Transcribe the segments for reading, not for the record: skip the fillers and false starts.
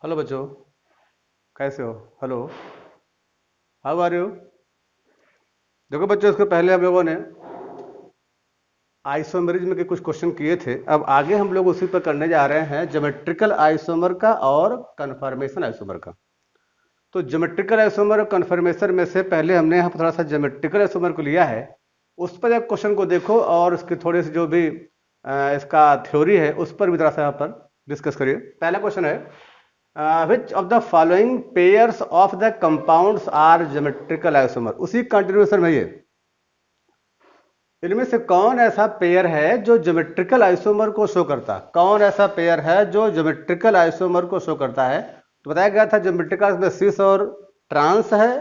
Hello बच्चों, कैसे हो? Hello, how are you? देखो बच्चों, इसके पहले हम लोगों ने आइसोमेरिज्म के कुछ क्वेश्चन किए थे। अब आगे हम लोग उसी पर करने जा रहे हैं, ज्योमेट्रिकल आइसोमर का और कन्फर्मेशन आइसोमर का। तो ज्योमेट्रिकल आइसोमर और कन्फर्मेशन में से पहले हमने यहाँ पर थोड़ा सा ज्योमेट्रिकल आइसोमर को लिया है। उस पर एक क्वेश्चन को देखो और उसके थोड़े से जो भी इसका थ्योरी है उस पर भी थोड़ा सा यहाँ पर डिस्कस करिए। पहला क्वेश्चन है, which of the following pairs of the compounds are geometrical isomer. उसी कंटिन्यूएशन में ये इनमें से कौन ऐसा पेयर है जो ज्योमेट्रिकल आइसोमर को शो करता है? कौन ऐसा पेयर है जो ज्योमेट्रिकल आइसोमर को शो करता है? तो बताया गया था ज्योमेट्रिकल में सिस और ट्रांस है,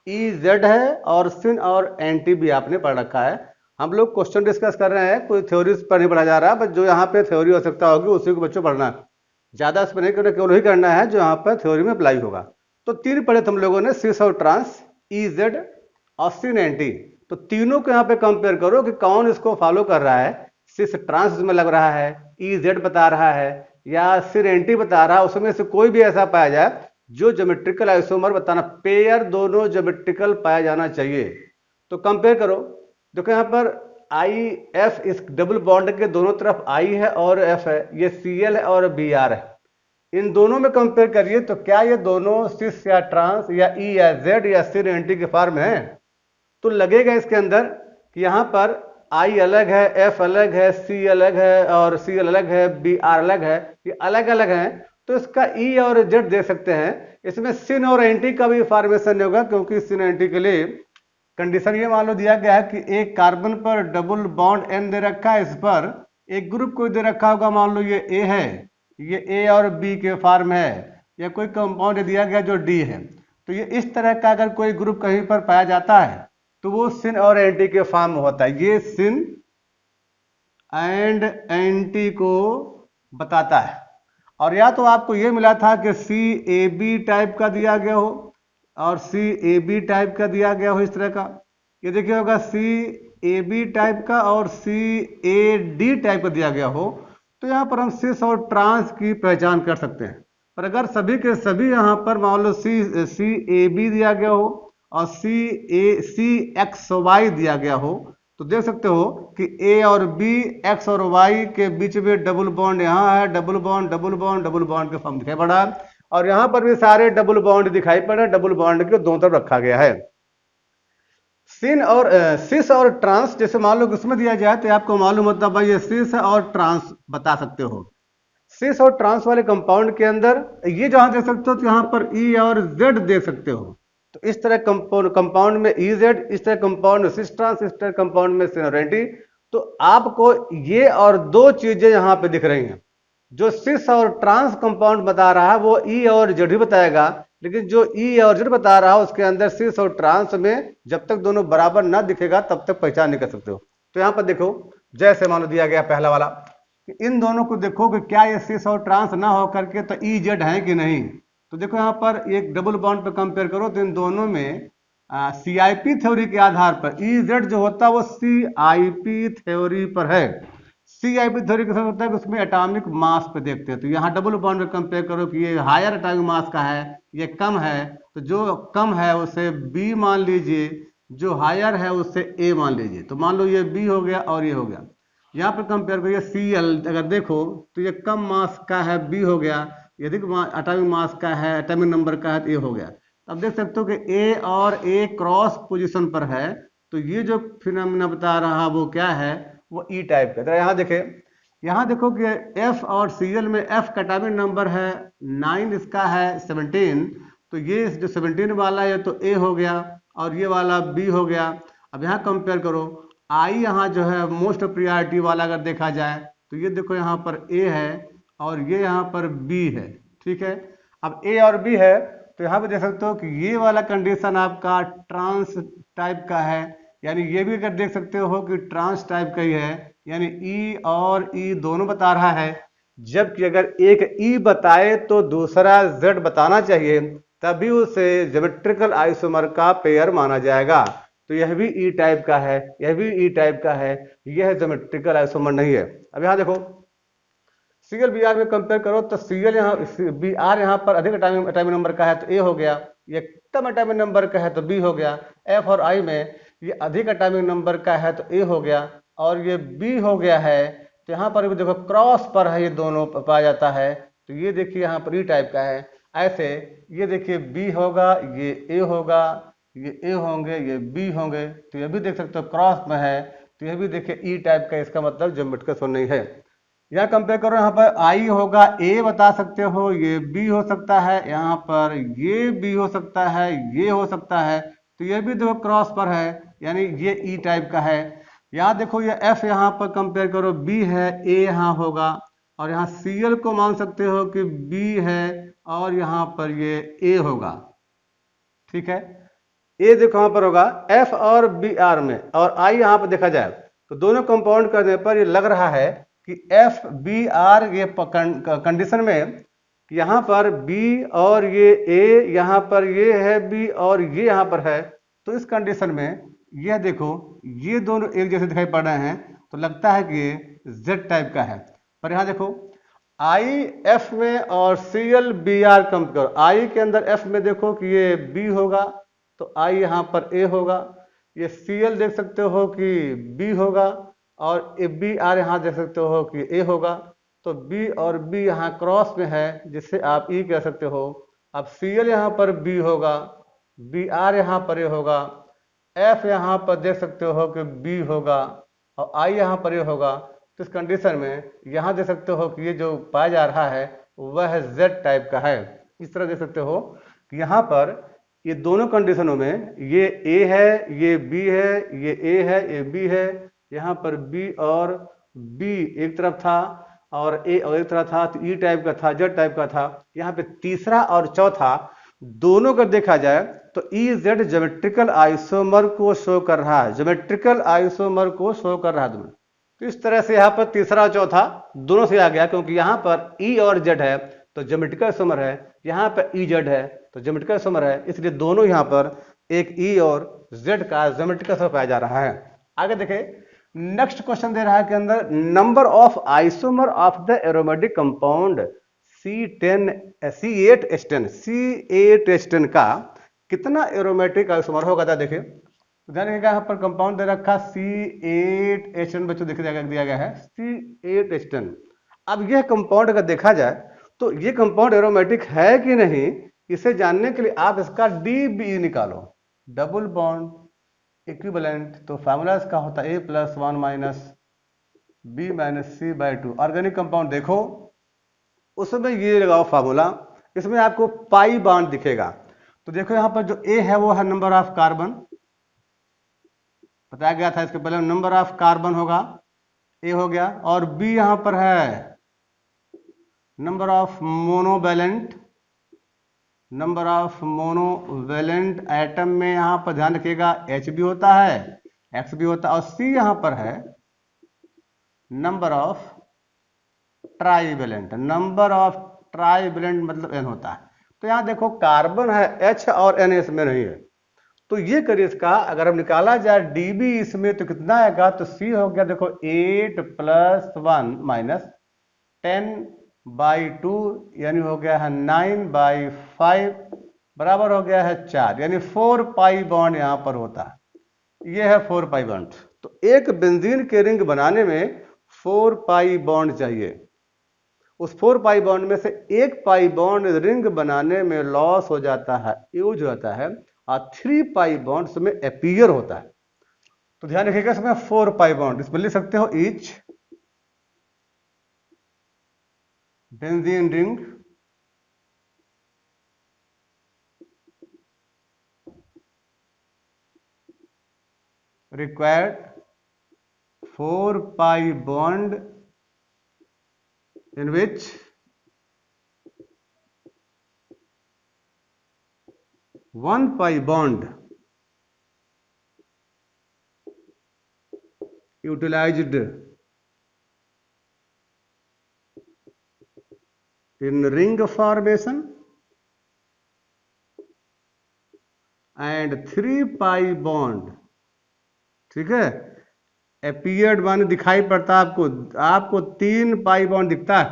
ई जेड है और सिन और एंटी भी आपने पढ़ रखा है। हम लोग क्वेश्चन डिस्कस कर रहे हैं, कोई थ्योरीज पर नहीं पढ़ा जा रहा, बट जो यहाँ पे थ्योरी हो सकता होगी उसी को बच्चों पढ़ना है। ज्यादा इस पर नहीं करना, केवल ही करना है जो यहाँ पर थ्योरी में अप्लाई होगा। तो तीन पढ़े थे हम लोगों ने, सिस और ट्रांस, ई जेड और सिन एंटी। तो तीनों को यहाँ पे कंपेयर करो कि कौन इसको फॉलो कर रहा है। सिस ट्रांस में लग रहा है, ई जेड बता रहा है या सिन एंटी बता रहा है, उसमें से कोई भी ऐसा पाया जाए जो ज्योमेट्रिकल आइसोमर बताना। पेयर दोनों ज्योमेट्रिकल पाया जाना चाहिए। तो कंपेयर करो। देखो यहाँ पर आई एफ, इस डबल बॉन्ड के दोनों तरफ आई है और एफ है, ये सी एल है और बी आर है। इन दोनों में कंपेयर करिए तो क्या ये दोनों सिस या ट्रांस या ई या जेड या सिन एंटी के फॉर्म है? तो लगेगा इसके अंदर कि यहाँ पर आई अलग है, एफ अलग है, सी अलग है और सी एल अलग है, बी आर अलग है, ये अलग अलग है। तो इसका ई और जेड दे सकते हैं। इसमें सिन और एंटी का भी फॉर्मेशन नहीं होगा, क्योंकि सिन एंटी के लिए कंडीशन ये मान लो दिया गया है कि एक कार्बन पर डबल बॉन्ड एन दे रखा है, इस पर एक ग्रुप को दे रखा होगा, मान लो ये ए है, ये ए और बी के फॉर्म है, या कोई कंपाउंड दिया गया जो डी है। तो ये इस तरह का अगर कोई ग्रुप कहीं पर पाया जाता है तो वो सिन और एंटी के फॉर्म में होता है। ये सिन एंड एंटी को बताता है। और या तो आपको ये मिला था कि सी ए बी टाइप का दिया गया हो और सी ए बी टाइप का दिया गया हो, इस तरह का। ये देखिए होगा सी ए बी टाइप का और सी ए डी टाइप का दिया गया हो, तो यहाँ पर हम सिस और ट्रांस की पहचान कर सकते हैं। पर अगर सभी के सभी यहाँ पर मान लो सी ए बी दिया गया हो और सी एक्स वाई दिया गया हो, तो देख सकते हो कि ए और बी, एक्स और वाई के बीच में डबल बॉन्ड यहाँ है, double bond double bond double bond के फॉर्म दिखाई पड़ा। और यहाँ पर भी सारे डबल बॉन्ड दिखाई पड़े, डबल बॉन्ड के दोनों तरफ रखा गया है। सिन और सिस और ट्रांस, जैसे मान लो किसमें दिया जाए तो आपको मालूम होता है भाई ये सिस और ट्रांस बता सकते हो। सिस और ट्रांस वाले कंपाउंड के अंदर ये जहां देख सकते हो तो यहाँ पर ई और जेड देख सकते हो। तो इस तरह कंपाउंड में ई जेड, इस तरह कंपाउंड में सिस ट्रांस, इस तरह कंपाउंड में सिन और एंटी। तो आपको ये और दो चीजें यहाँ पे दिख रही हैं। जो सिस और ट्रांस कंपाउंड बता रहा है वो ई और जेड ही बताएगा, लेकिन जो ई और जेड बता रहा है उसके अंदर सिस और ट्रांस में जब तक दोनों बराबर ना दिखेगा तब तक पहचान नहीं कर सकते हो। तो यहाँ पर देखो, जैसे मान लो दिया गया पहला वाला, इन दोनों को देखो कि क्या ये सिस और ट्रांस ना हो करके तो ई जेड है कि नहीं। तो देखो यहाँ पर एक डबल बॉन्ड पे कंपेयर करो तो इन दोनों में सीआईपी थ्योरी के आधार पर ई जेड जो होता है वो सीआईपी थ्योरी पर है। सीआईपी थ्योरी के साथ होता है कि उसमें एटॉमिक मास पे देखते हैं। तो यहाँ डबल बॉन्ड पे कंपेयर करो कि ये हायर एटॉमिक मास का है, ये कम है, तो जो कम है उसे बी मान लीजिए, जो हायर है उसे ए मान लीजिए। तो मान लो ये बी हो गया और ये हो गया। यहाँ पर कंपेयर करिए सी एल, अगर देखो तो ये कम मास का है, बी हो गया, यदि एटॉमिक मास का है, एटॉमिक नंबर का है तो ये हो गया। अब देख सकते हो कि ए और ए क्रॉस पोजीशन पर है, तो ये जो फिनोमेना बता रहा वो क्या है, वो ई टाइप का। तो यहाँ देखो कि एफ और सी एल में एफ का एटॉमिक नंबर है 9, इसका है 17। तो ये जो 17 वाला है तो ए हो गया और ये वाला बी हो गया। अब यहाँ कंपेयर करो, आई यहाँ जो है मोस्ट प्रियोरिटी वाला अगर देखा जाए तो ये देखो यहाँ पर ए है और ये यहाँ पर बी है, ठीक है। अब ए और बी है तो यहाँ पे देख सकते हो कि ये वाला कंडीशन आपका ट्रांस टाइप का है, यानी ये भी अगर देख सकते हो कि ट्रांस टाइप का ही है, यानी ई और ई दोनों बता रहा है। जबकि अगर एक ई बताए तो दूसरा जेड बताना चाहिए, तभी उसे ज्योमेट्रिकल आइसोमर का पेयर माना जाएगा। तो यह भी ई टाइप का है, यह भी ई टाइप का है, यह ज्योमेट्रिकल आइसोमर नहीं है। अब यहां देखो, सीएल बी आर में कंपेयर करो तो सीएल यहाँ बी आर यहाँ पर अधिक एटॉमिक नंबर का है तो ए हो गया, ये कम एटॉमिक नंबर का है तो बी हो गया। एफ और आई में ये अधिक एटॉमिक नंबर का है तो ए हो गया और ये बी हो गया है। तो यहाँ पर भी देखो क्रॉस पर है, ये दोनों पाया जाता है। तो ये देखिए यहाँ पर ई टाइप का है। ऐसे ये देखिए बी होगा, ये ए होगा, ये ए होंगे, ये बी होंगे, तो ये भी देख सकते हो क्रॉस में है। तो ये भी देखिए ई टाइप का, इसका मतलब ज्योमेट्रिकल सॉल्व नहीं है। यहाँ कंपेयर करो, यहाँ पर आई होगा, ए बता सकते हो, ये बी हो सकता है, यहाँ पर ये बी हो सकता है, ये हो सकता है। तो ये भी देखो क्रॉस पर है, यानी ये ई टाइप का है। यहाँ देखो ये एफ यहाँ पर कंपेयर करो, बी है, ए यहाँ होगा और यहाँ सीएल को मान सकते हो कि बी है और यहाँ पर ये ए होगा। ठीक है, ए देखो यहाँ पर होगा एफ और बी आर में, और आई यहाँ पर देखा जाए तो दोनों कंपाउंड करने पर ये लग रहा है कि एफ बी आर, ये कंडीशन में यहाँ पर बी और ये ए, यहाँ पर ये है बी और ये यहाँ पर है, तो इस कंडीशन में यह देखो ये दोनों एक जैसे दिखाई पड़ रहे हैं, तो लगता है कि ये जेड टाइप का है। पर यहाँ देखो आई एफ में और C L B R compare, I के अंदर एफ में देखो कि ये बी होगा तो आई यहाँ पर ए होगा, ये सी एल देख सकते हो कि बी होगा और ए बी आर यहाँ देख सकते हो कि ए होगा। तो बी और बी यहाँ क्रॉस में है, जिससे आप ई कह सकते हो। अब सी एल यहाँ पर बी होगा, बी आर यहाँ पर ए होगा, एफ यहाँ पर देख सकते हो कि बी होगा और आई यहाँ पर ए होगा। तो इस कंडीशन में यहाँ देख सकते हो कि ये जो पाया जा रहा है वह जेड टाइप का है। इस तरह देख सकते हो कि यहाँ पर ये दोनों कंडीशनों में ये ए है, ये बी है, ये ए है, ये बी है, यहाँ पर बी और बी एक तरफ था और ए और एक तरफ था, तो ई टाइप का था, जेड टाइप का था। यहाँ पे तीसरा और चौथा दोनों का देखा जाए तो ई जेड ज्योमेट्रिकल आइसोमर को शो कर रहा है, ज्योमेट्रिकल आइसोमर को शो कर रहा है। तो इस तरह से यहाँ पर तीसरा और चौथा दोनों से आ गया, क्योंकि यहाँ पर ई और जेड है तो ज्योमेट्रिकल आइसोमर है, यहाँ पर ई जेड है तो ज्योमेट्रिकल आइसोमर है, इसलिए दोनों यहाँ पर एक ई और जेड का ज्योमेट्रिकल आइसोमर पाया जा रहा है। आगे देखें, नेक्स्ट क्वेश्चन दे रहा है के अंदर number of isomer of the aromatic compound C8H10 का कितना एरोमेटिक आइसोमर होगा था। देखिए ध्यान रखिएगा, यहाँ पर कंपाउंड दे रखा C8H10 बच्चों दिया गया है C8H10। अब यह कंपाउंड अगर देखा जाए तो ये कंपाउंड एरोमेटिक है कि नहीं, इसे जानने के लिए आप इसका DBE निकालो, डबल बॉन्ड इक्विवेलेंट। तो फार्मूला इसका होता है A+1 - B-C/2। ऑर्गेनिक कंपाउंड देखो उसमें ये लगाओ फार्मूला, इसमें आपको पाई बॉन्ड दिखेगा। तो देखो यहाँ पर जो A है वो है नंबर ऑफ कार्बन, बताया गया था इसके पहले, नंबर ऑफ कार्बन होगा, ए हो गया, और बी यहां पर है number of monovalent, number of monovalent atom में यहां पर ध्यान रखिएगा एच भी होता है, एक्स भी होता है, और सी यहां पर है number of trivalent, number of trivalent मतलब एन होता है। तो यहां देखो कार्बन है, एच और एन इसमें नहीं है, तो ये करिए इसका अगर हम निकाला जाए डीबी इसमें तो कितना आएगा, तो सी हो गया देखो 8+1 - 10/2 यानी हो गया है 9/5 बराबर हो गया है 4, यानी 4 पाई बॉन्ड यहां पर होता है। ये है 4 पाई बॉन्ड। तो एक बेंजीन के रिंग बनाने में 4 पाई बॉन्ड चाहिए, उस 4 पाई बॉन्ड में से 1 पाई बॉन्ड रिंग बनाने में लॉस हो जाता है, यूज हो जाता है, और 3 पाई बॉन्ड में अपीयर होता है। तो ध्यान रखिएगा इसमें 4 पाई बॉन्ड, इसमें लिख सकते हो each benzene ring required 4 pi bond in which 1 pi bond utilized in ring formation and 3 pi bond, ठीक है, अपीयर्ड वन दिखाई पड़ता है आपको 3 पाई बॉन्ड दिखता है,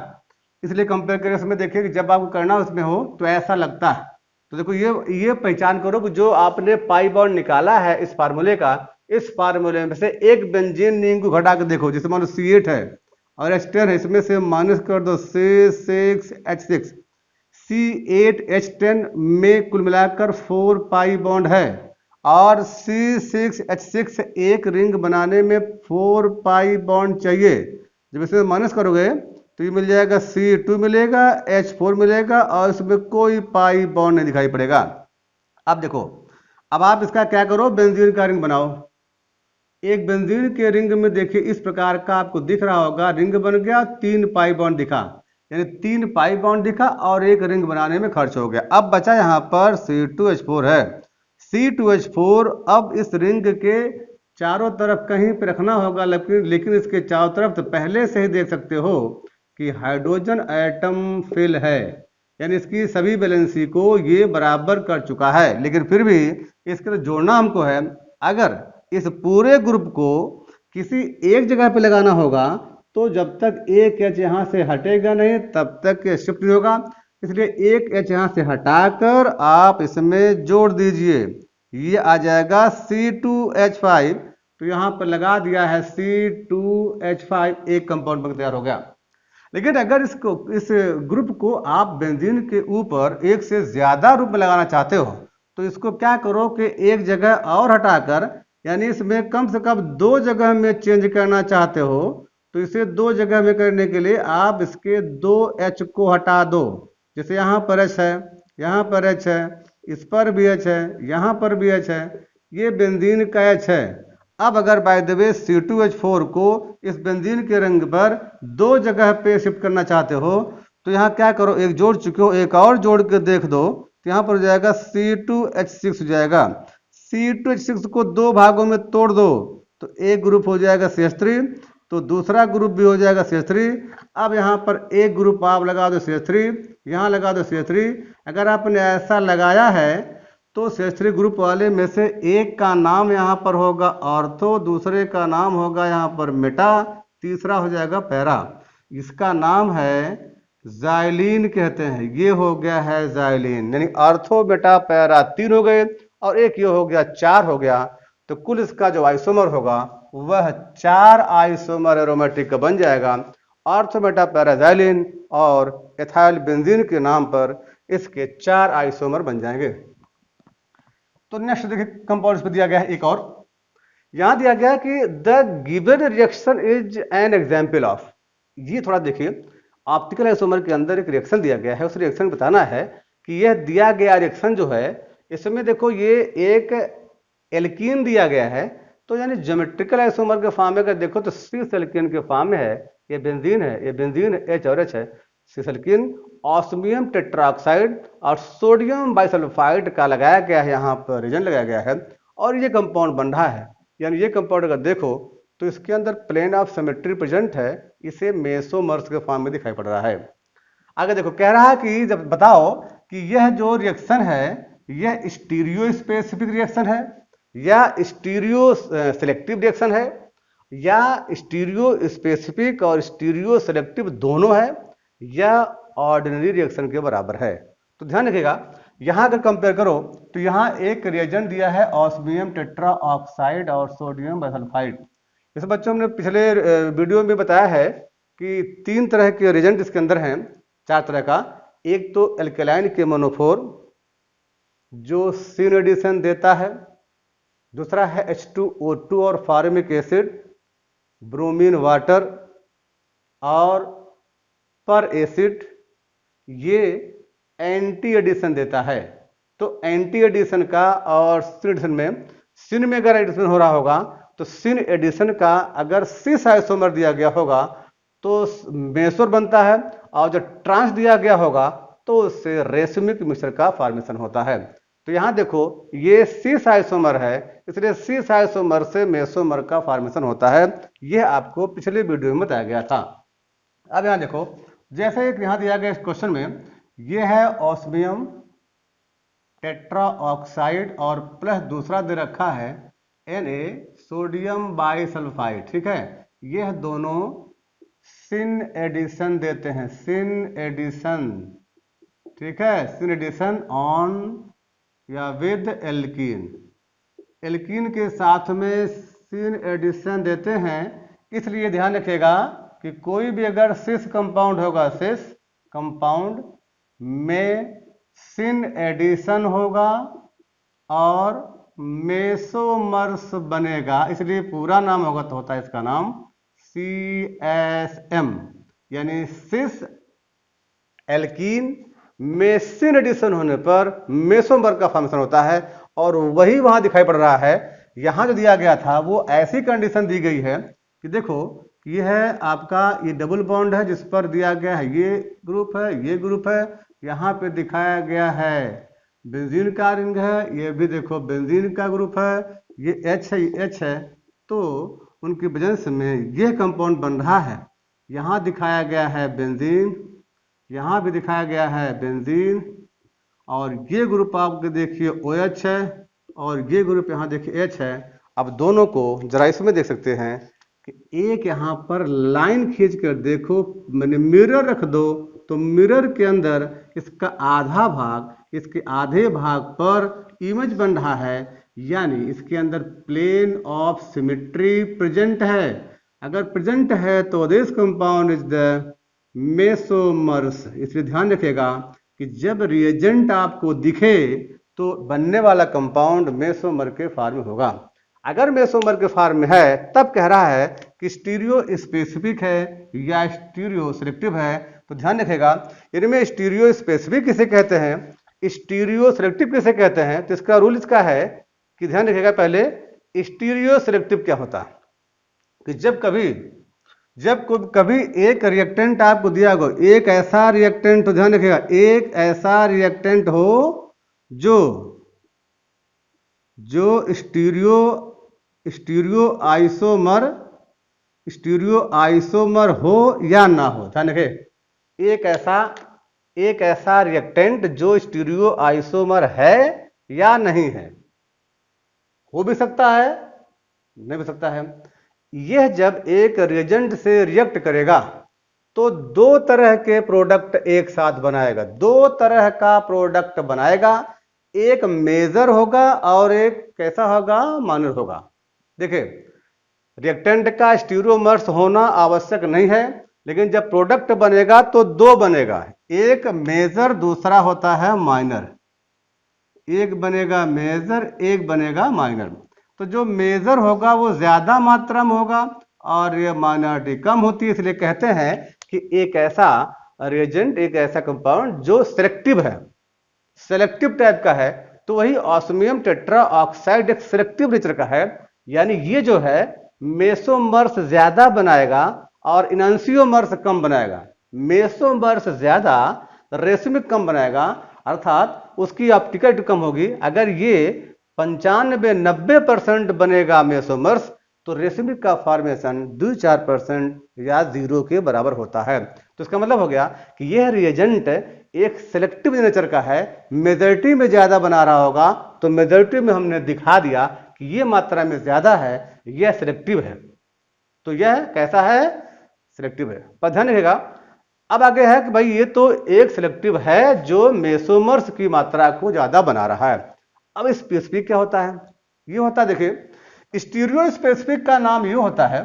इसलिए कंपेयर करें उसमें देखिए कि जब आपको करना उसमें हो तो ऐसा लगता है। तो देखो ये पहचान करो कि जो आपने पाई बॉन्ड निकाला है इस फार्मूले का, इस फार्मूले में से एक बेंजीन रिंग को घटा के देखो, जैसे मान लो C8 है और H10 है, इसमें से माइनस कर दो C6H6। C8H10 में कुल मिलाकर 4 पाई बॉन्ड है और C6H6 एक रिंग बनाने में 4 पाई बॉन्ड चाहिए। जब इसमें माइनस करोगे तो ये मिल जाएगा C2 मिलेगा, H4 मिलेगा और इसमें कोई पाई बॉन्ड नहीं दिखाई पड़ेगा। अब देखो, अब आप इसका क्या करो, बेंजीन का रिंग बनाओ। एक बेंजीन के रिंग में देखिए इस प्रकार का आपको दिख रहा होगा, रिंग बन गया, 3 पाई बॉन्ड दिखा, यानी 3 पाई बॉन्ड दिखा और एक रिंग बनाने में खर्च हो गया। अब बचा यहाँ पर C2H4 है। C2H4 अब इस रिंग के चारों तरफ कहीं पे रखना होगा, लेकिन इसके चारों तरफ तो पहले से ही देख सकते हो कि हाइड्रोजन एटम फिल है, यानी इसकी सभी वैलेंसी को ये बराबर कर चुका है। लेकिन फिर भी इसके तो जोड़ना हमको है। अगर इस पूरे ग्रुप को किसी एक जगह पे लगाना होगा तो जब तक एक H यहाँ से हटेगा नहीं तब तक ये शिफ्ट नहीं होगा, इसलिए एक H यहाँ से हटाकर आप इसमें जोड़ दीजिए, ये आ जाएगा C2H5। तो यहाँ पर लगा दिया है C2H5, एक कंपाउंड बन तैयार हो गया। लेकिन अगर इस ग्रुप को आप बेंजीन के ऊपर एक से ज्यादा ग्रुप में लगाना चाहते हो तो इसको क्या करो कि एक जगह और हटाकर, यानी इसमें कम से कम 2 जगह में चेंज करना चाहते हो तो इसे 2 जगह में करने के लिए आप इसके 2 H को हटा दो। जैसे यहाँ पर H है, यहाँ पर H है, इस पर भी H है, यहाँ पर भी H है, ये बेंजीन का H है। अब अगर बाय द वे C2H4 को इस बेंजीन के रंग पर 2 जगह पे शिफ्ट करना चाहते हो तो यहाँ क्या करो, एक जोड़ चुके हो, एक और जोड़ के देख दो तो यहाँ पर हो जाएगा C2H6 हो जाएगा। C2H6 को 2 भागों में तोड़ दो तो एक ग्रुप हो जाएगा CH3, तो दूसरा ग्रुप भी हो जाएगा CH3। अब यहाँ पर एक ग्रुप आप लगा दो CH3, यहाँ लगा दो CH3। अगर आपने ऐसा लगाया है तो CH3 ग्रुप वाले में से एक का नाम यहाँ पर होगा ऑर्थो, दूसरे का नाम होगा यहाँ पर मेटा, तीसरा हो जाएगा पैरा। इसका नाम है जाइलिन कहते हैं, ये हो गया है जाइलिन, यानी ऑर्थो मेटा पैरा 3 हो गए और एक ये हो गया 4 हो गया। तो कुल इसका जो आइसोमर होगा वह 4 आइसोमर एरोमेटिक का बन जाएगा। ऑर्थो मेटा पैरा जाइलिन और एथाइल बेंजीन के नाम पर इसके 4 आइसोमर बन जाएंगे। तो नेक्स्ट देखिए कंपाउंड्स पे दिया गया है एक और, यहां दिया गया कि the given reaction is an example of. ये थोड़ा देखिए, ऑप्टिकल आइसोमर के अंदर एक रिएक्शन दिया गया है, उस रिएक्शन बताना है कि यह दिया गया रिएक्शन जो है इसमें देखो ये एक एल्कीन दिया गया है, तो यानी ज्योमेट्रिकल आइसोमर के फॉर्म में अगर देखो तो सिस एल्कीन के फॉर्म में है, ये बेंजीन है, ये बेंजीन H और H है, सिस एल्कीन ऑस्मियम टेट्राऑक्साइड और सोडियम बाइसल्फाइड का लगाया गया है, यहाँ पर रीजन लगाया गया है और ये कंपाउंड बन रहा है। यानी ये कंपाउंड अगर देखो तो इसके अंदर प्लेन ऑफ सिमेट्री प्रेजेंट है, इसे मेसोमर्स के फॉर्म में दिखाई पड़ रहा है। आगे देखो कह रहा है कि जब बताओ कि यह जो रिएक्शन है यह स्टीरियो स्पेसिफिक रिएक्शन है या स्टीरियो सेलेक्टिव रिएक्शन है या स्टीरियो स्पेसिफिक और स्टीरियो सेलेक्टिव दोनों है या ऑर्डिनरी रिएक्शन के बराबर है। तो ध्यान रखिएगा, यहां अगर कंपेयर करो तो यहां एक रिएजेंट दिया है ऑस्मियम टेट्राऑक्साइड और सोडियम बाइसल्फाइड। जैसे बच्चों हमने पिछले वीडियो में बताया है कि 3 तरह के रिएजेंट इसके अंदर हैं, 4 तरह का। एक तो एल्केलाइन के मोनोफोर जो सिन एडिशन देता है, दूसरा है H2O2 और फॉर्मिक एसिड, ब्रोमीन वाटर और पर एसिड, ये एंटी एडिशन देता है। तो एंटी एडिशन का और सिन एडिशन में, सिन में अगर एडिशन हो रहा होगा तो सिन एडिशन का अगर सिस आइसोमर दिया गया होगा तो मेसोर बनता है और जो ट्रांस दिया गया होगा तो उससे रेशमिक मिश्र का फॉर्मेशन होता है। तो यहां देखो ये सिस आइसोमर है, इसलिए सिस आइसोमर से मेसोमर का फॉर्मेशन होता है, यह आपको पिछले वीडियो में बताया गया था। अब यहां देखो जैसे एक यहां दिया गया इस क्वेश्चन में, यह है ऑस्मियम टेट्राऑक्साइड और प्लस दूसरा दे रखा है Na सोडियम बाइसल्फाइड, ठीक है। यह दोनों सिन एडिशन देते हैं, सिन एडिशन, ठीक है, सिन एडिशन ऑन या विद एल्कीन, एल्कीन के साथ में सिन एडिशन देते हैं। इसलिए ध्यान रखिएगा कि कोई भी अगर सिस कंपाउंड होगा, सिस कंपाउंड में सिन एडिशन होगा और मेसोमर्स बनेगा, इसलिए पूरा नाम होगा तो होता है इसका नाम CSM, यानी सिस एल्कीन में सिन एडिशन होने पर मेसोमर का फॉर्मेशन होता है। और वही वहां दिखाई पड़ रहा है। यहां जो दिया गया था वो ऐसी कंडीशन दी गई है कि देखो ये है आपका, ये डबल बॉन्ड है जिस पर दिया गया है ये ग्रुप है, ये ग्रुप है, यहाँ पे दिखाया गया है बेंजीन का रिंग है, ये भी देखो बेंजीन का ग्रुप है, ये H है, ये H है, तो उनकी वजह में ये कंपाउंड बन रहा है। यहाँ दिखाया गया है बेंजीन, यहाँ भी दिखाया गया है बेंजीन, और ये ग्रुप आप देखिए OH है और ये ग्रुप यहाँ देखिए H है। अब दोनों को जरा इसमें देख सकते हैं कि एक यहाँ पर लाइन खींच कर देखो, मैंने मिरर रख दो तो मिरर के अंदर इसका आधा भाग, इसके आधे भाग पर इमेज बन रहा है, यानी इसके अंदर प्लेन ऑफ सिमेट्री प्रेजेंट है। अगर प्रेजेंट है तो दिस कंपाउंड इज द मेसोमर्स। इसलिए ध्यान रखिएगा कि जब रिएजेंट आपको दिखे तो बनने वाला कंपाउंड मेसोमर के फॉर्म में होगा। अगर मेसोमर के फॉर्म में है तब कह रहा है कि स्टीरियो स्पेसिफिक है या स्टीरियो सिलेक्टिव है। तो ध्यान रखिएगा इनमें स्टीरियो स्पेसिफिक किसे कहते हैं, स्टीरियो सिलेक्टिव किसे कहते हैं। तो इसका रूल इसका है कि ध्यान रखिएगा पहले स्टीरियो सिलेक्टिव क्या होता है कि जब कभी एक रिएक्टेंट आपको दिया हो, एक ऐसा रिएक्टेंट, तो ध्यान रखिएगा एक ऐसा रिएक्टेंट हो जो स्टीरियो आइसोमर हो या ना हो। ध्यान रखिए एक ऐसा रिएक्टेंट जो स्टीरियो आइसोमर है या नहीं है, हो भी सकता है नहीं भी सकता है। यह जब एक रिएजेंट से रिएक्ट करेगा तो दो तरह के प्रोडक्ट एक साथ बनाएगा, दो तरह का प्रोडक्ट बनाएगा, एक मेजर होगा और एक कैसा होगा, माइनर होगा। देखिए रिएक्टेंट का स्टीरियोमर्स होना आवश्यक नहीं है, लेकिन जब प्रोडक्ट बनेगा तो दो बनेगा, एक मेजर दूसरा होता है माइनर, एक बनेगा मेजर एक बनेगा माइनर। तो जो मेजर होगा वो ज्यादा मात्रा में होगा और ये माइनॉरिटी कम होती है। इसलिए कहते हैं कि एक ऐसा रिएजेंट, एक ऐसा कंपाउंड जो सिलेक्टिव है, सिलेक्टिव टाइप का है, तो वही ऑस्मियम टेट्रा ऑक्साइड एक सिलेक्टिव नेचर का है, यानी ये जो है मेसोमर्स ज्यादा बनाएगा और इनैंसियोमर्स कम बनाएगा। मेसोमर्स ज्यादा, रेसिमिक कम बनाएगा, अर्थात उसकी ऑप्टिकल कम होगी। अगर ये 95-90% बनेगा मेसोमर्स तो रेसिमिक का फॉर्मेशन 2-4% या 0 के बराबर होता है। तो इसका मतलब हो गया कि यह रिएजेंट एक सिलेक्टिव नेचर का है, मेजॉरिटी में ज्यादा बना रहा होगा तो मेजॉरिटी में हमने दिखा दिया कि यह मात्रा में ज्यादा है, यह सिलेक्टिव है। तो यह कैसा है, सिलेक्टिव है। पर ध्यान रखिएगा अब आगे है कि भाई ये तो एक सिलेक्टिव है जो मेसोमर्स की मात्रा को ज्यादा बना रहा है। अब स्पेसिफिक क्या होता है, ये होता है, देखिए स्टीरियो स्पेसिफिक का नाम ये होता है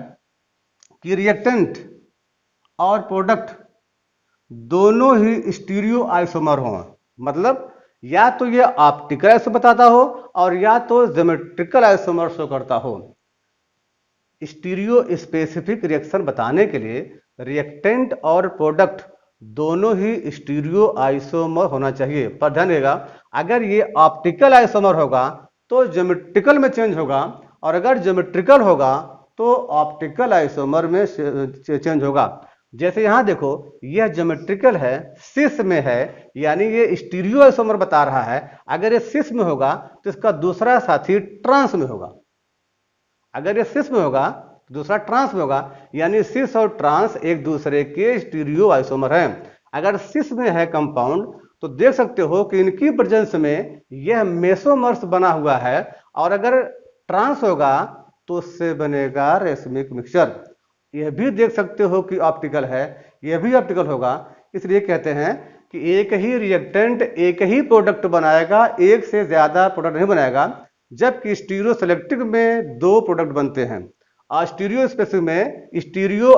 कि रिएक्टेंट और प्रोडक्ट दोनों ही स्टीरियो आइसोमर हों, मतलब या तो ये ऑप्टिकल आइसोमर बताता हो और या तो ज्योमेट्रिकल आइसोमर शो करता हो। स्टीरियो स्पेसिफिक रिएक्शन बताने के लिए रिएक्टेंट और प्रोडक्ट दोनों ही स्टीरियो आइसोमर होना चाहिए। पर ध्यान देगा अगर ये ऑप्टिकल आइसोमर होगा तो ज्योमेट्रिकल में चेंज होगा, और अगर ज्योमेट्रिकल होगा तो ऑप्टिकल आइसोमर में चेंज होगा। जैसे यहां देखो यह ज्योमेट्रिकल है, सिस में है, यानी ये स्टीरियो आइसोमर बता रहा है। अगर ये सिस में होगा तो इसका दूसरा साथी ट्रांस में होगा, अगर ये सिस में होगा तो दूसरा ट्रांस में होगा, यानी सिस और ट्रांस एक दूसरे के स्टीरियो आइसोमर हैं। अगर सिस में है कंपाउंड तो देख सकते हो कि इनकी प्रेजेंस में यह मेसोमर्स बना हुआ है, और अगर ट्रांस होगा तो उससे बनेगा रेसिमिक मिक्सचर। यह भी देख सकते हो कि ऑप्टिकल है, यह भी ऑप्टिकल होगा। इसलिए कहते हैं कि एक ही रिएक्टेंट एक ही प्रोडक्ट बनाएगा, एक से ज्यादा प्रोडक्ट नहीं बनाएगा। जबकि स्टीरियो सेलेक्टिव में दो प्रोडक्ट बनते हैं और स्टीरियो स्पेसिफिक में स्टीरियो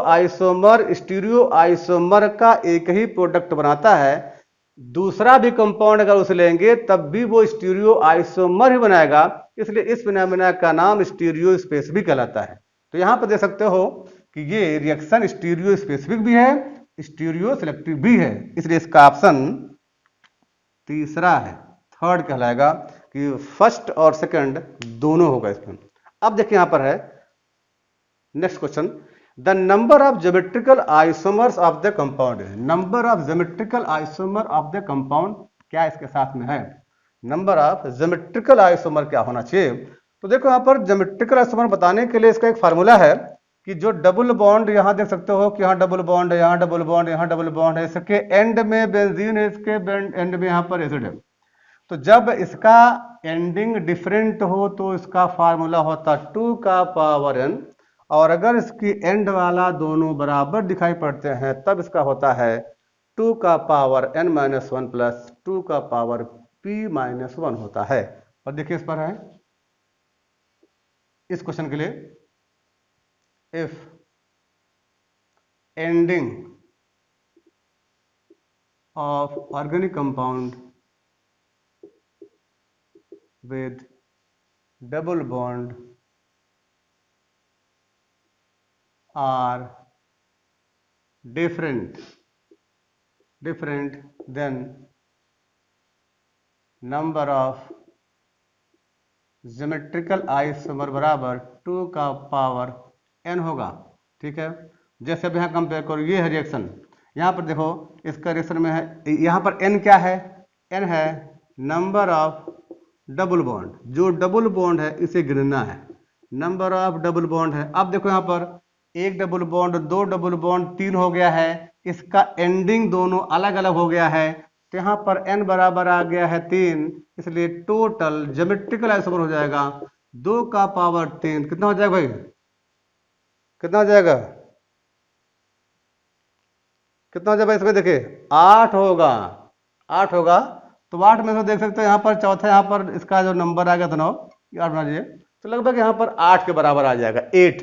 आइसोमर का एक ही प्रोडक्ट बनाता है। दूसरा भी कंपाउंड अगर उसे लेंगे तब भी वो स्टीरियो आइसोमर ही बनाएगा। इसलिए इस फिनोमेना का नाम स्टीरियो स्पेसिफिक कहलाता है। तो यहां पर देख सकते हो कि ये रिएक्शन स्टीरियो स्पेसिफिक भी है, स्टीरियो सेलेक्टिव भी है। इसलिए इसका ऑप्शन तीसरा है, थर्ड कहलाएगा कि फर्स्ट और सेकंड दोनों होगा इसमें। अब देखिए यहां पर है next question, the number of geometrical isomers of the compound. Number of geometrical isomer of the compound क्या इसके साथ में है? नंबर ऑफ ज्योमेट्रिकल आइसोमर क्या होना चाहिए? तो देखो यहां पर ज्योमेट्रिकल आइसोमर बताने के लिए इसका एक फार्मूला है कि जो डबल बॉन्ड यहां देख सकते हो कि यहां डबल बॉन्ड है, यहां डबल बॉन्ड, यहां डबल बॉन्ड है, इसके एंड में बेंजीन है, इसके एंड में यहां पर एसिड है। तो जब इसका एंडिंग डिफरेंट हो तो इसका फार्मूला होता 2 का पावर n, और अगर इसकी एंड वाला दोनों बराबर दिखाई पड़ते हैं तब इसका होता है 2 का पावर n माइनस 1 प्लस 2 का पावर p माइनस 1 होता है। और देखिए इस पर है इस क्वेश्चन के लिए, if ending of organic compound with double bond are different then number of geometrical isomer बराबर 2 का पावर n होगा। ठीक है, जैसे अब यहाँ कंपेयर करो, ये है रिएक्शन, यहाँ पर देखो इसका रिएक्शन में है, यहाँ पर n क्या है? n है नंबर ऑफ डबल बॉन्ड, जो डबल बॉन्ड है इसे गिनना है, नंबर ऑफ डबल बॉन्ड है। अब देखो यहाँ पर एक डबल बॉन्ड, दो डबल बॉन्ड, 3 हो गया है, इसका एंडिंग दोनों अलग अलग हो गया है, तो यहाँ पर n बराबर आ गया है 3, इसलिए टोटल ज्योमेट्रिकल आइसोमर हो जाएगा 2 का पावर 3। कितना हो जाएगा भाई? कितना हो जाएगा? कितना हो जाएगा इसमें? देखिए 8 होगा, 8 होगा। तो 8 में से देख सकते हो यहाँ पर चौथा, यहाँ पर इसका जो नंबर आ गया था 9, 8 बना दीजिए, तो लगभग यहाँ पर 8 के बराबर आ जाएगा, 8।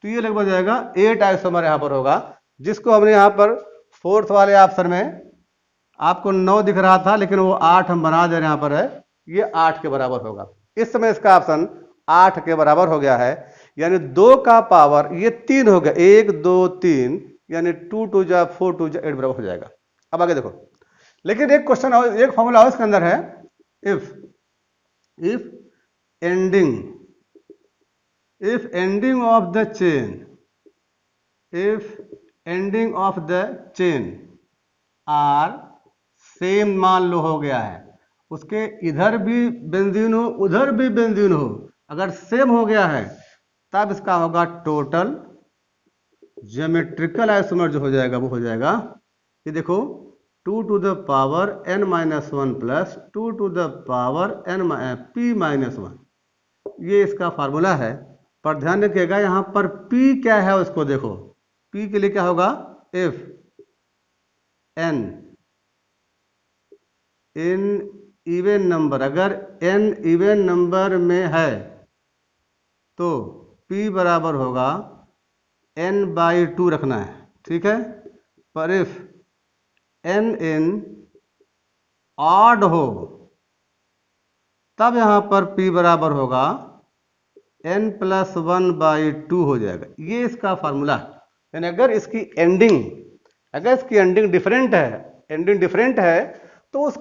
तो ये लगभग जाएगा 8 आइसोमर यहाँ पर होगा, जिसको हमने यहाँ पर फोर्थ वाले ऑप्शन में आपको 9 दिख रहा था, लेकिन वो 8 हम बना दे रहे हैं, यहाँ पर है ये 8 के बराबर होगा। इस समय इसका ऑप्शन 8 के बराबर हो गया है, यानी 2 का पावर ये 3 हो गया, 1 2 3, यानी 2 2 जा 4 2 जा 8 बराबर हो जाएगा। अब आगे देखो, लेकिन एक क्वेश्चन और एक फॉर्मूला इसके अंदर है, if ending of the chain are same, मान लो हो गया है, उसके इधर भी बेंजीन हो उधर भी बेंजीन हो, अगर सेम हो गया है तब इसका होगा टोटल ज्योमेट्रिकल आइसोमर जो हो जाएगा वो हो जाएगा, ये देखो 2 to the power n minus 1 plus 2 to the power n p minus 1, ये इसका फार्मूला है। पर ध्यान रखिएगा यहाँ पर p क्या है उसको देखो, p के लिए क्या होगा? if n in even number, अगर n इवन नंबर में है तो p बराबर होगा n/2 रखना है, ठीक है। पर इफ n इन ऑड हो तब यहां पर p बराबर होगा n + 1/2 हो जाएगा, ये इसका फार्मूला है। यानी अगर इसकी एंडिंग डिफरेंट है तो उस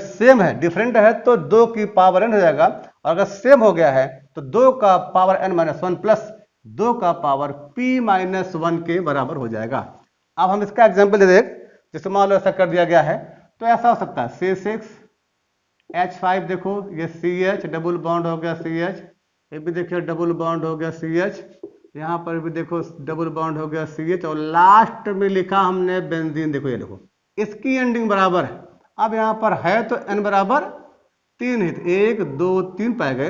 सेम है, डिफरेंट है तो 2 की पावर n हो जाएगा, और अगर सेम हो गया है तो 2 का पावर n-1 प्लस 2 का पावर p-1 के बराबर हो जाएगा। अब हम इसका एग्जांपल दे दें, जैसे मान लो ऐसा कर दिया गया है, तो ऐसा हो सकता है C6H5, देखो ये CH डबल बॉन्ड हो गया CH, ये भी देखिए डबल बॉन्ड हो गया CH, यहाँ पर भी देखो डबल बॉन्ड हो गया CH, और लास्ट में लिखा हमने बेंजीन, देखो ये देखो इसकी एंडिंग बराबर है। अब यहाँ पर है तो n बराबर 3 ही, 1 2 3 पाए गए,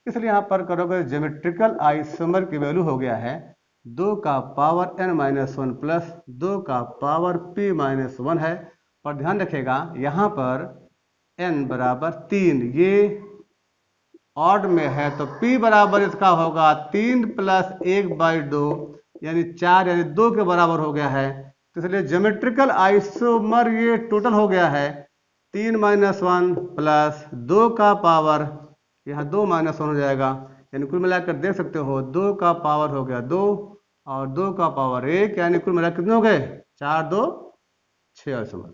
इसलिए यहाँ पर करोगे ज्योमेट्रिकल आइसोमर की वैल्यू हो गया है 2 का power n minus one plus 2 का पावर p माइनस वन है। और ध्यान रखिएगा यहाँ पर n बराबर 3, ये ऑड में है तो p बराबर इसका होगा 3 प्लस 1/2 यानी 4 यानी 2 के बराबर हो गया है। तो इसलिए ज्योमेट्रिकल आइसोमर ये टोटल हो गया है 3 माइनस वन प्लस 2 का पावर, यहाँ 2 माइनस वन हो जाएगा, यानी कुल मिलाकर देख सकते हो 2 का पावर हो गया 2 और 2 का पावर 1, यानी कुल मिलाकर कितने हो गए 4 2 6 आइसोमर।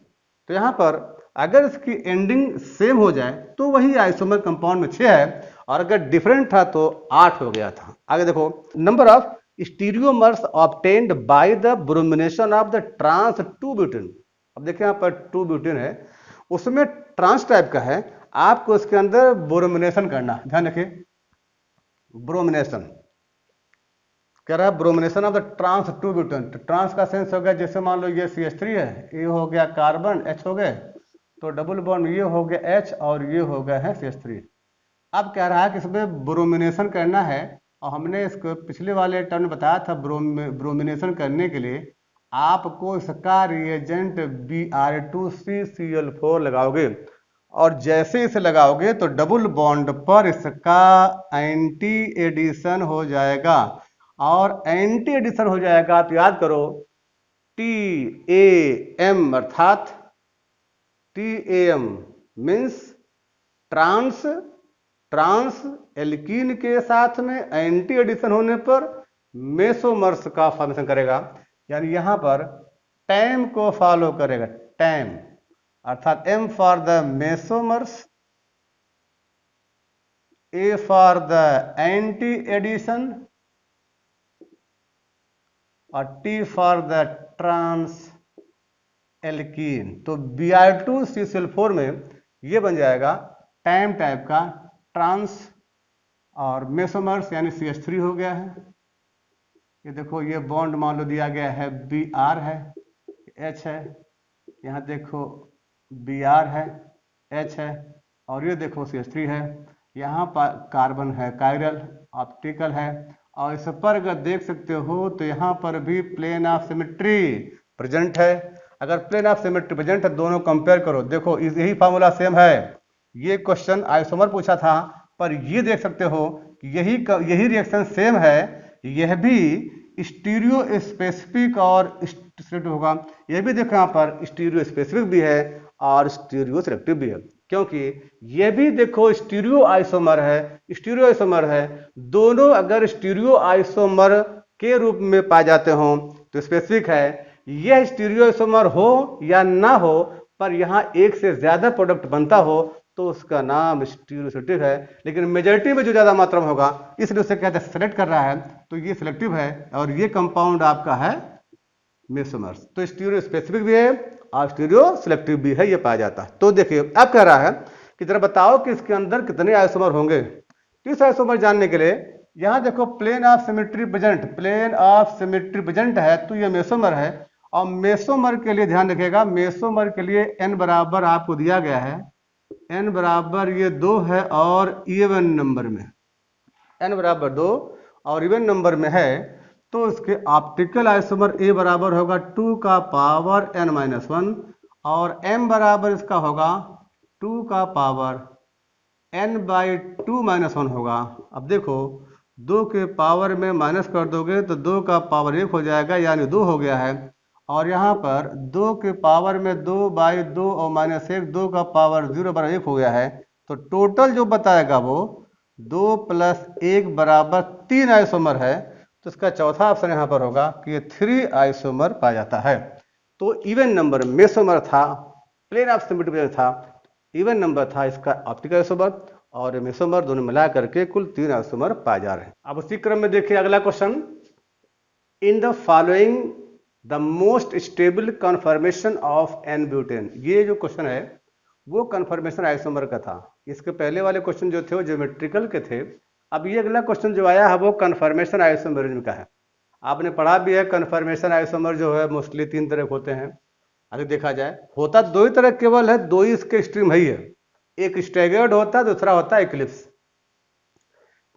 तो यहाँ पर अगर इसकी एंडिंग सेम हो जाए तो वही आइसोमर कंपाउंड में 6 है, और अगर डिफरेंट था तो 8 हो गया था। आगे देखो, number of stereomers obtained by the bromination of the trans 2 butene. अब देखिए यहाँ पर 2 ब्यूटेन है, उसमें ट्रांस टाइप का है, आपको इसके अंदर ब्रोमिनेशन करना। ध्यान रखिए, ब्रोमिनेशन कह रहा है bromination of the trans 2 butane. तो ट्रांस का सेंस हो गया जैसे मान लो ये CH3 है, ये हो गया कार्बन H हो गए, तो डबल बॉन्ड ये हो गया H और ये हो गया है CH3। अब कह रहा है कि इसमें ब्रोमिनेशन करना है, और हमने इसको पिछले वाले टर्म में बताया था ब्रोमिनेशन करने के लिए आपको इसका रिएजेंट Br2CCl4 लगाओगे, और जैसे इसे लगाओगे तो डबल बॉन्ड पर इसका एंटी एडिशन हो जाएगा, और एंटी एडिशन हो जाएगा तो याद करो TAM, अर्थात TAM मीन्स ट्रांस एल्कीन के साथ में एंटी एडिशन होने पर मेसोमर्स का फॉर्मेशन करेगा, यानी यहां पर टैम को फॉलो करेगा। टैम अर्थात M for the mesomers, A for the anti addition और T for the trans alkene. तो Br2CCl4 में ये बन जाएगा टैम टाइप का ट्रांस, और मेसोमर्स यानी CH3 हो गया है। ये देखो ये बॉन्ड मान लो दिया गया है Br है, H है, यहाँ देखो Br है, H है, और ये देखो CH3 है, यहाँ पर कार्बन है कायरल ऑप्टिकल है, और इस पर अगर देख सकते हो तो यहाँ पर भी प्लेन ऑफ सिमेट्री प्रेजेंट है। अगर प्लेन ऑफ सिमेट्री प्रेजेंट है, दोनों कंपेयर करो, देखो यही फार्मूला सेम है। ये क्वेश्चन आइसोमर पूछा था, पर ये देख सकते हो कि यही रिएक्शन सेम है, यह भी स्टीरियो स्पेसिफिक और सिलेक्टिव होगा। यह भी देखो यहाँ पर स्टीरियो स्पेसिफिक भी है और स्टीरियो सिलेक्टिव भी है, क्योंकि यह भी देखो स्टीरियो आइसोमर है। दोनों अगर स्टीरियो आइसोमर के रूप में पाए जाते हो तो स्पेसिफिक है। यह स्टीरियो आइसोमर हो या ना हो, पर यहाँ एक से ज्यादा प्रोडक्ट बनता हो तो उसका नाम स्टीरियोसिलेक्टिव है। लेकिन मेजॉरिटी में जो ज्यादा मात्रा में होगा इसलिए उसे कहते हैं सेलेक्ट कर रहा है, तो ये सिलेक्टिव है, और ये कंपाउंड आपका है मेसोमर्स। तो स्टीरियो स्पेसिफिक भी है और स्टीरियो सिलेक्टिव भी है, ये पाया जाता है। तो देखिए अब कह रहा है कि जरा बताओ कि इसके अंदर कितने आइसोमर होंगे। तो इस आइसोमर जानने के लिए यहाँ देखो प्लेन ऑफ सिमेट्री प्रेजेंट है, तो ये मेसोमर है। और मेसोमर के लिए ध्यान रखिएगा, मेसोमर के लिए n बराबर आपको दिया गया है, n बराबर ये 2 है और इवन नंबर में, n बराबर 2 और इवन नंबर में है, तो इसके ऑप्टिकल आइसोमर A बराबर होगा 2 का पावर n माइनस वन, और m बराबर इसका होगा 2 का पावर n/2 माइनस वन होगा। अब देखो 2 के पावर में माइनस कर दोगे तो 2 का पावर 1 हो जाएगा, यानी 2 हो गया है, और यहाँ पर 2 के पावर में 2/2 और माइनस 1, 2 का पावर 0 बराबर 1 हो गया है। तो टोटल जो बताएगा वो 2 + 1 बराबर 3 आइसोमर है। तो इसका चौथा ऑप्शन यहाँ पर होगा कि ये 3 आइसोमर पाया जाता है। तो इवन नंबर मेसोमर था, प्लेन ऑफ सिमेट्री था, इवन नंबर था इसका ऑप्टिकल आइसोमर और मेसोमर, दोनों मिला करके कुल 3 आइसोमर पाए जा रहे हैं। अब उसी क्रम में देखिए अगला question, in the following the most stable conformation of N butane. ये जो क्वेश्चन है वो कन्फर्मेशन आइसोमर का था। इसके पहले वाले क्वेश्चन जो थे वो ज्योमेट्रिकल के थे। अब ये अगला क्वेश्चन जो आया है वो कन्फर्मेशन आइसोमरिज्म का है। आपने पढ़ा भी है कन्फर्मेशन आइसोमर जो है मोस्टली 3 तरह के होते हैं। अगर देखा जाए होता 2 ही तरह केवल है, 2 ही इसके एक्सट्रीम है ही है। एक स्टैगर्ड होता है, दूसरा होता है इक्लिप्स।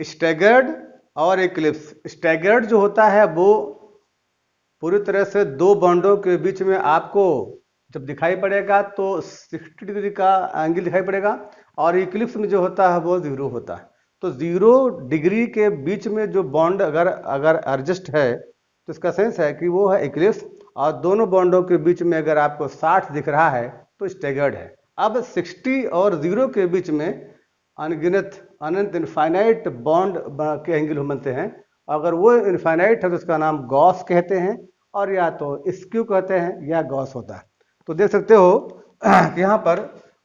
स्टैगर्ड और इक्लिप्स। स्टैगर्ड जो होता है वो पूरी तरह से दो बॉन्डों के बीच में आपको जब दिखाई पड़ेगा तो 60 डिग्री का एंगल दिखाई पड़ेगा, और इक्लिप्स में जो होता है वो जीरो होता है। तो 0 डिग्री के बीच में जो बॉन्ड अगर अगर एडजस्ट है तो इसका सेंस है कि वो है इक्लिप्स, और दोनों बॉन्डों के बीच में अगर आपको 60 दिख रहा है तो स्टैगर्ड है। अब 60 और 0 के बीच में अनगिनत अनंत इनफाइनाइट बॉन्ड के एंगल बनते हैं। अगर वो इनफाइनाइट है तो उसका नाम गॉस कहते हैं, और या तो स्क्यू कहते हैं या गॉस होता है। तो देख सकते हो कि यहाँ पर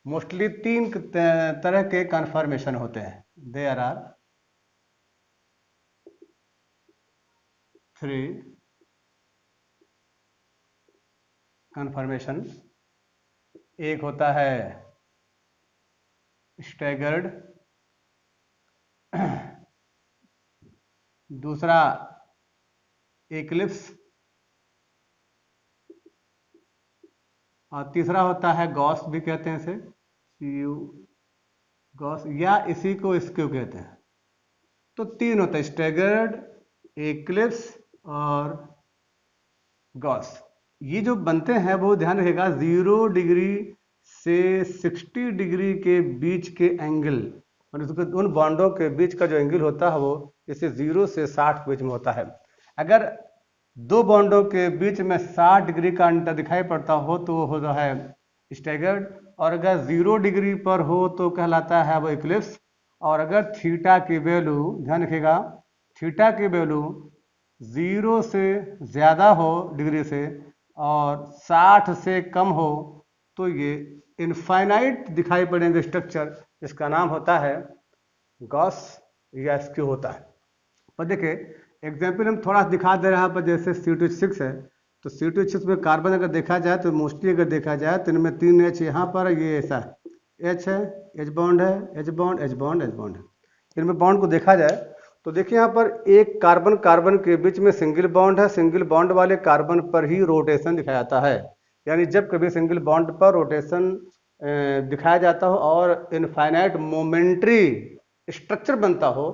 मोस्टली 3 तरह के कन्फर्मेशन होते हैं। There are 3 conformation. एक होता है स्टैगर्ड, दूसरा इक्लिप्स, और तीसरा होता है गॉस भी कहते हैं इसे, यू गॉस, या इसी को स्क्यू कहते हैं। तो 3 होते हैं, स्टैगर्ड, इक्लिप्स और गॉस। ये जो बनते हैं वो ध्यान रखिएगा 0 डिग्री से 60 डिग्री के बीच के एंगल, और उन बॉन्डों के बीच का जो एंगल होता है वो जैसे 0 से 60 के बीच में होता है। अगर दो बॉन्डों के बीच में 60 डिग्री का अंतर दिखाई पड़ता हो तो वो होता है स्टैगर्ड, और अगर 0 डिग्री पर हो तो कहलाता है वो इक्लिप्स। और अगर थीटा की वैल्यू ध्यान रखिएगा, थीटा की वैल्यू 0 से ज़्यादा हो डिग्री से और 60 से कम हो तो ये इनफाइनाइट दिखाई पड़ेंगे स्ट्रक्चर, जिसका नाम होता है गॉस या स्क्यू होता है। पर देखिए एग्जाम्पल हम थोड़ा दिखा दे रहे हैं पर, जैसे C2H6 है तो C2H6 में कार्बन अगर देखा जाए तो मोस्टली अगर देखा जाए तो इनमें 3 H यहाँ पर, ये ऐसा है H है, H बॉन्ड है, H bond, H bond, H bond है। इनमें बॉन्ड को देखा जाए तो देखिए यहाँ पर एक कार्बन कार्बन के बीच में सिंगल बॉन्ड है, सिंगल बॉन्ड वाले कार्बन पर ही रोटेशन दिखाया जाता है। यानी जब कभी सिंगल बॉन्ड पर रोटेशन दिखाया जाता हो और इनफाइनाइट मोमेंट्री स्ट्रक्चर बनता हो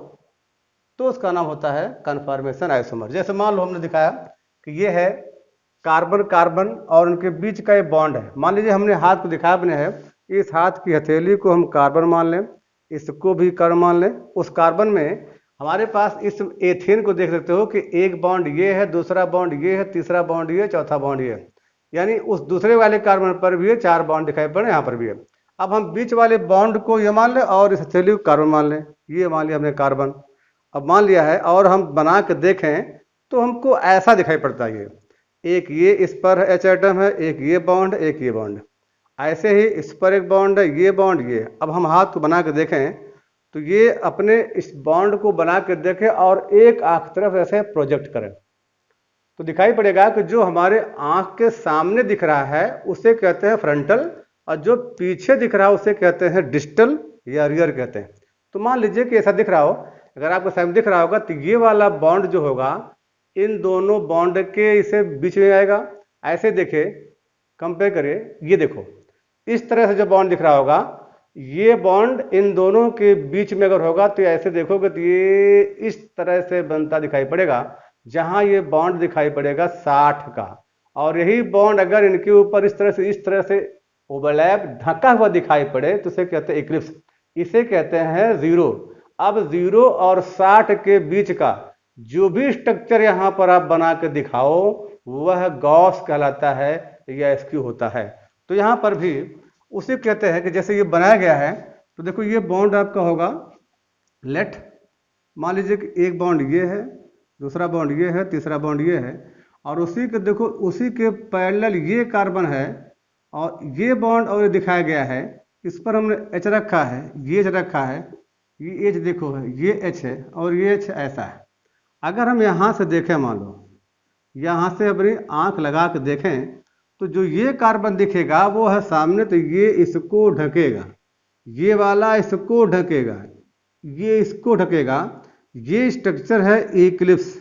तो उसका नाम होता है कन्फर्मेशन आइसोमर। जैसे मान लो हमने दिखाया कि ये है कार्बन कार्बन और उनके बीच का ये बॉन्ड है। मान लीजिए हमने हाथ को दिखाया अपने है, इस हाथ की हथेली को हम कार्बन मान लें, इसको भी कार्बन मान लें। उस कार्बन में हमारे पास इस एथेन को देख सकते हो कि एक बॉन्ड ये है, दूसरा बॉन्ड ये है, तीसरा बॉन्ड ये, चौथा बॉन्ड ये है। यानी उस दूसरे वाले कार्बन पर भी 4 बॉन्ड दिखाई पड़े, यहाँ पर भी है। अब हम बीच वाले बॉन्ड को ये मान लें और इस हथेली को कार्बन मान लें, ये मान लिया हमने कार्बन। अब मान लिया है और हम बना के देखें तो हमको ऐसा दिखाई पड़ता है, ये एक ये इस पर H एटम है, एक ये बॉन्ड, एक ये बॉन्ड, ऐसे ही इस पर एक बॉन्ड है, ये बॉन्ड ये। अब हम हाथ को बना के देखें तो ये अपने इस बॉन्ड को बना के देखें और एक आंख तरफ ऐसे प्रोजेक्ट करें तो दिखाई पड़ेगा कि जो हमारे आंख के सामने दिख रहा है उसे कहते हैं फ्रंटल, और जो पीछे दिख रहा है उसे कहते हैं डिस्टल या रियर कहते हैं। तो मान लीजिए कि ऐसा दिख रहा हो, अगर आपको सामने दिख रहा होगा तो ये वाला बॉन्ड जो होगा इन दोनों बॉन्ड के इसे बीच में आएगा। ऐसे देखे कंपेयर करिए, ये देखो इस तरह से जो बॉन्ड दिख रहा होगा, ये बॉन्ड इन दोनों के बीच में अगर होगा तो ऐसे देखोगे तो ये इस तरह से बनता दिखाई पड़ेगा, जहां ये बॉन्ड दिखाई पड़ेगा 60 का। और यही बॉन्ड अगर इनके ऊपर इस तरह से ओवरलैप ढका हुआ दिखाई पड़े तो इसे कहते हैं इक्लिप्स, इसे कहते हैं जीरो। अब 0 और 60 के बीच का जो भी स्ट्रक्चर यहाँ पर आप बना के दिखाओ वह गॉस कहलाता है या स्क्यू होता है। तो यहाँ पर भी उसे कहते हैं कि जैसे ये बनाया गया है तो देखो ये बॉन्ड आपका होगा लेट, मान लीजिए कि एक बॉन्ड ये है, दूसरा बॉन्ड ये है, तीसरा बॉन्ड ये है, और उसी के देखो उसी के पैरेलल ये कार्बन है और ये बॉन्ड और ये दिखाया गया है, इस पर हमने H रखा है, ये H रखा है, ये H देखो है, ये H है और ये H ऐसा है। अगर हम यहाँ से देखें, मान लो यहाँ से अपनी आंख लगा के देखें तो जो ये कार्बन दिखेगा वो है सामने, तो ये इसको ढकेगा, ये वाला इसको ढकेगा, ये इसको ढकेगा, ये स्ट्रक्चर है इक्लिप्स,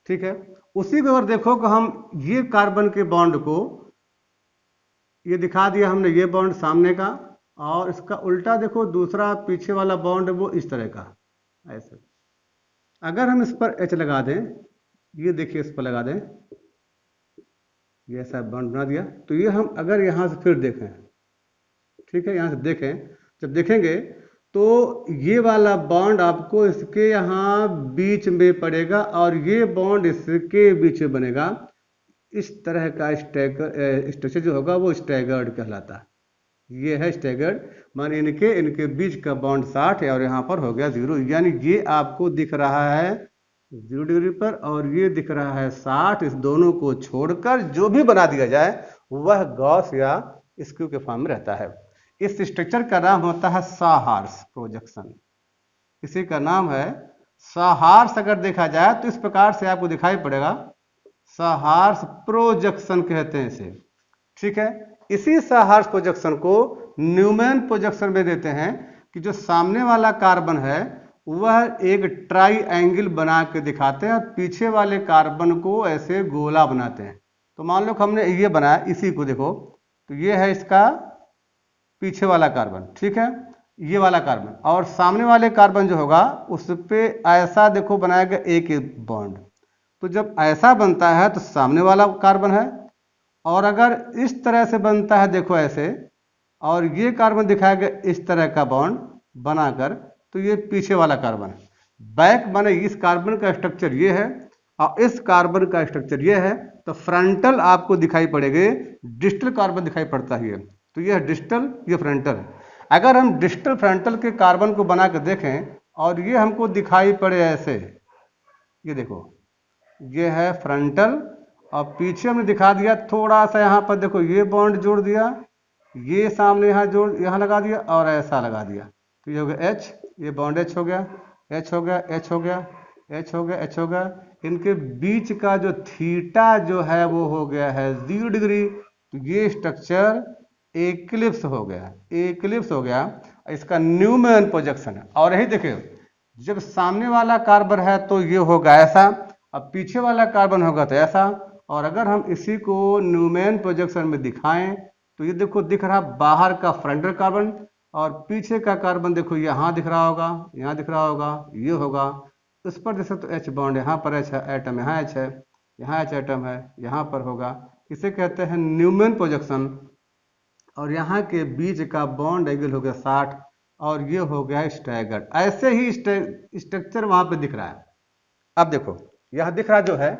ठीक है। उसी को अगर देखो कि हम ये कार्बन के बॉन्ड को ये दिखा दिया हमने, ये बॉन्ड सामने का, और इसका उल्टा देखो दूसरा पीछे वाला बॉन्ड वो इस तरह का, ऐसे। अगर हम इस पर H लगा दें, ये देखिए इस पर लगा दें, ये ऐसा बॉन्ड बना दिया, तो ये हम अगर यहाँ से फिर देखें, ठीक है, यहाँ से देखें, जब देखेंगे तो ये वाला बॉन्ड आपको इसके यहाँ बीच में पड़ेगा और ये बॉन्ड इसके बीच में बनेगा। इस तरह का स्ट्रक्चर जो होगा वो स्टैगर्ड कहलाता है। ये है स्टैगर्ड, माने इनके बीच का बॉन्ड 60 है और यहाँ पर हो गया 0, यानी ये आपको दिख रहा है 0 डिग्री पर और ये दिख रहा है 60। इस दोनों को छोड़कर जो भी बना दिया जाए वह गॉस या स्क्यू के फॉर्म में रहता है। इस स्ट्रक्चर का नाम होता है साहार्स प्रोजेक्शन। इसी का नाम है साहार्स। अगर देखा जाए तो इस प्रकार से आपको दिखाई पड़ेगा, साहार्स प्रोजेक्शन कहते हैं इसे, ठीक है। इसी साहार्स प्रोजेक्शन को न्यूमैन प्रोजेक्शन में देते हैं कि जो सामने वाला कार्बन है वह एक ट्राइएंगल बना के दिखाते हैं और पीछे वाले कार्बन को ऐसे गोला बनाते हैं। तो मान लो कि हमने ये बनाया, इसी को देखो, तो ये है इसका पीछे वाला कार्बन, ठीक है, ये वाला कार्बन, और सामने वाले कार्बन जो होगा उस पर ऐसा देखो बनाया गया एक बॉन्ड। तो जब ऐसा बनता है तो सामने वाला कार्बन है, और अगर इस तरह से बनता है देखो ऐसे, और ये कार्बन दिखाया गया इस तरह का बॉन्ड बनाकर, तो ये पीछे वाला कार्बन है। बैक माने इस कार्बन का स्ट्रक्चर ये है और इस कार्बन का स्ट्रक्चर ये है, तो फ्रंटल आपको दिखाई पड़ेगी, डिस्टल कार्बन दिखाई पड़ता है। तो ये है डिस्टल, ये फ्रंटल। अगर हम डिस्टल फ्रंटल के कार्बन को बना कर देखें और ये हमको दिखाई पड़े ऐसे, ये देखो, ये है फ्रंटल और पीछे हमने दिखा दिया थोड़ा सा, यहाँ पर देखो ये बॉन्ड जोड़ दिया, ये सामने यहाँ लगा दिया और ऐसा लगा दिया, तो ये हो गया H, ये बॉन्ड H हो गया, H हो गया, H हो गया, H हो गया, H हो गया। इनके बीच का जो थीटा जो है वो हो गया है 0 डिग्री। तो ये स्ट्रक्चर एक्लिप्स हो गया, एक्लिप्स हो गया। इसका न्यूमैन प्रोजेक्शन है। और यही देखिए, जब सामने वाला कार्बन है तो ये होगा ऐसा, अब पीछे वाला कार्बन होगा तो ऐसा। और अगर हम इसी को न्यूमैन प्रोजेक्शन में दिखाएं तो ये देखो दिख रहा बाहर का फ्रंटल कार्बन और पीछे का कार्बन देखो यहाँ दिख रहा होगा, यहाँ दिख रहा होगा, ये होगा। उस पर जैसे तो H बॉन्ड, यहाँ पर H है, एटम यहाँ H है, यहाँ H एटम है, यहाँ पर होगा। इसे कहते हैं न्यूमैन प्रोजेक्शन। और यहाँ के बीच का बॉन्ड एंगल हो गया 60 और ये हो गया स्टैगर्ड। ऐसे ही स्ट्रक्चर वहाँ पे दिख रहा है। अब देखो यह दिख रहा जो है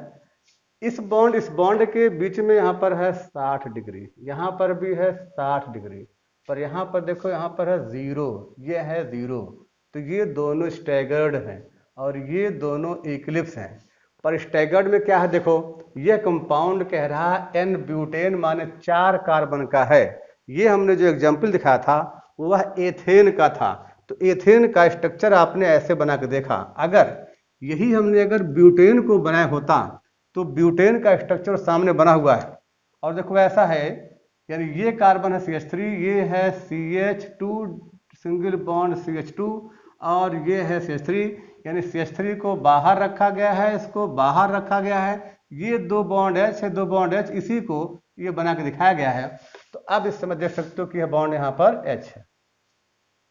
इस बॉन्ड के बीच में यहाँ पर है 60 डिग्री, यहाँ पर भी है 60 डिग्री, पर यहाँ पर देखो यहाँ पर है 0, ये है 0। तो ये दोनों स्टैगर्ड हैं और ये दोनों इक्लिप्स हैं। पर स्टैगर्ड में क्या है देखो, ये कंपाउंड कह रहा है एन ब्यूटेन माने 4 कार्बन का है। ये हमने जो एग्जाम्पल दिखाया था वह एथेन का था। तो एथेन का स्ट्रक्चर आपने ऐसे बना के देखा। अगर यही हमने अगर ब्यूटेन को बनाया होता तो ब्यूटेन का स्ट्रक्चर सामने बना हुआ है और देखो ऐसा है, यानी ये कार्बन है CH3, ये है CH2 सिंगल बॉन्ड CH2 और ये है CH3, यानी CH3 को बाहर रखा गया है, इसको बाहर रखा गया है, ये 2 बॉन्ड H है, 2 बॉन्ड H, इसी को ये बना के दिखाया गया है। तो अब इस समय देख सकते हो कि यह बॉन्ड यहाँ पर H है,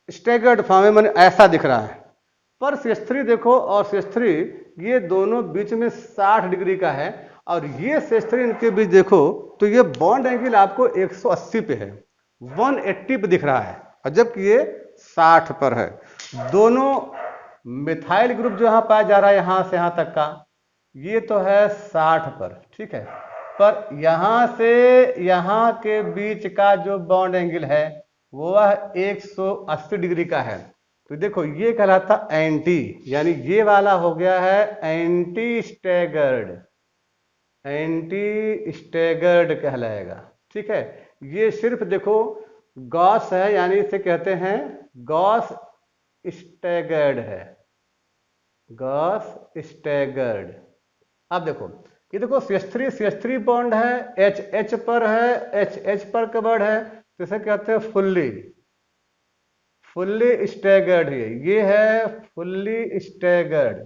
स्टैगर्ड फॉर्म में ऐसा दिख रहा है। पर CH3 देखो और CH3 ये दोनों बीच में 60 डिग्री का है और ये CH3 इनके बीच देखो तो ये बॉन्ड एंगल आपको 180 पे है, 180 पे दिख रहा है और जबकि ये 60 पर है। दोनों मिथाइल ग्रुप जो यहाँ पाया जा रहा है यहाँ से यहाँ तक का, ये तो है 60 पर, ठीक है, पर यहाँ से यहाँ के बीच का जो बॉन्ड एंगल है वह 180 डिग्री का है। तो देखो ये कहलाता एंटी, यानी ये वाला हो गया है एंटी स्टैगर्ड, एंटी स्टैगर्ड कहलाएगा, ठीक है। ये सिर्फ देखो गॉस है, यानी इसे कहते हैं गॉस स्टैगर्ड है, गॉस स्टैगर्ड। अब देखो ये देखो CH3 बॉन्ड है, H पर है, H पर कवर्ड है, तो इसे कहते हैं फुल्ली स्टैगर्ड। ये है फुल्ली स्टैगर्ड।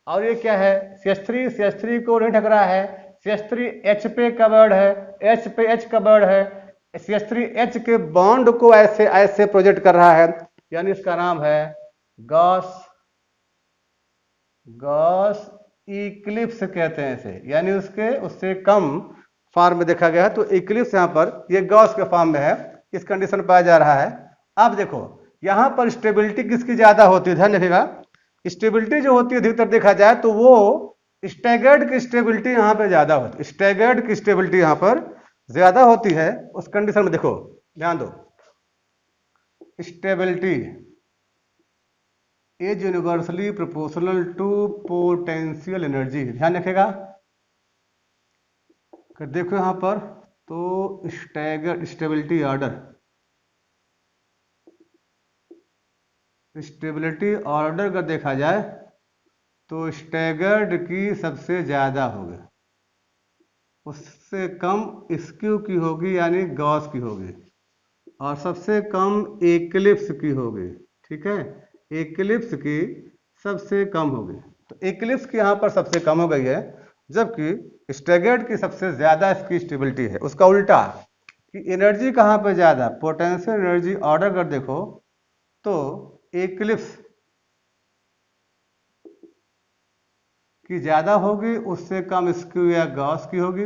और ये क्या है, CH3 को नहीं ढक रहा है, CH3 H पे कवर्ड है, H पे H कवर्ड है, CH3 H के बॉन्ड को ऐसे ऐसे प्रोजेक्ट कर रहा है, यानी इसका नाम है गॉस गॉस इक्लिप्स कहते हैं इसे, यानी उससे कम फॉर्म में देखा गया है। तो इक्लिप्स यहाँ पर ये गॉस के फॉर्म में है, इस कंडीशन पाया जा रहा है। अब देखो यहाँ पर स्टेबिलिटी किसकी ज्यादा होती है, ध्यान रखिएगा। स्टेबिलिटी जो होती है अधिकतर देखा जाए तो वो स्टैगर्ड की स्टेबिलिटी यहाँ पे ज्यादा होती है, स्टैगर्ड की स्टेबिलिटी यहाँ पर ज्यादा होती है। उस कंडीशन में देखो ध्यान दो, stability is universally proportional to potential energy, ध्यान रखेगा। देखो यहां पर तो staggered stability order, stability order का देखा जाए तो स्टैगर्ड की सबसे ज्यादा होगी, उससे कम स्क्यू की होगी यानी गॉस की होगी, और सबसे कम एक्लिप्स की होगी। ठीक है, एक्लिप्स की सबसे कम होगी। तो एक्लिप्स की यहाँ पर सबसे कम हो गई है, जबकि स्टैगर्ड की सबसे ज्यादा इसकी स्टेबिलिटी है। उसका उल्टा कि एनर्जी कहाँ पे ज्यादा, पोटेंशियल एनर्जी ऑर्डर कर देखो तो एक्लिप्स की ज्यादा होगी, उससे कम स्क्यू या गॉस की होगी,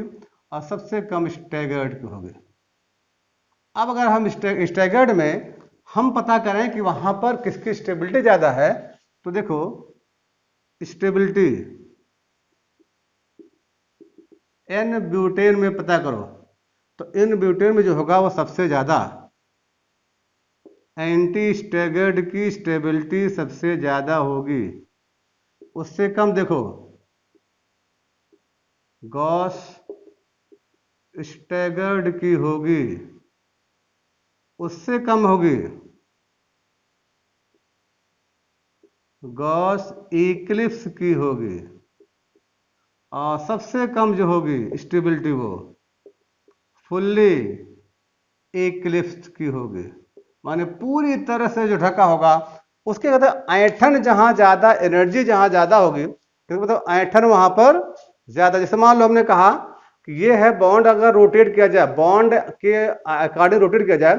और सबसे कम स्टैगर्ड की होगी। अब अगर हम स्टैगर्ड में हम पता करें कि वहां पर किसकी स्टेबिलिटी ज्यादा है, तो देखो स्टेबिलिटी एन ब्यूटेन में पता करो, तो एन ब्यूटेन में जो होगा वो सबसे ज्यादा, एंटी स्टैगर्ड की स्टेबिलिटी सबसे ज्यादा होगी। उससे कम देखो गॉस स्टैगर्ड की होगी, उससे कम होगी गॉस इक्लिप्स की होगी, और सबसे कम जो होगी स्टेबिलिटी वो फुल्ली इक्लिप्स की होगी। माने पूरी तरह से जो ढका होगा, उसके मतलब ऐंठन जहां ज्यादा, एनर्जी जहां ज्यादा होगी, तो मतलब ऐंठन वहां पर ज्यादा। जैसे मान लो हमने कहा कि ये है बॉन्ड, अगर रोटेट किया जाए, बॉन्ड के अकॉर्डिंग रोटेट किया जाए,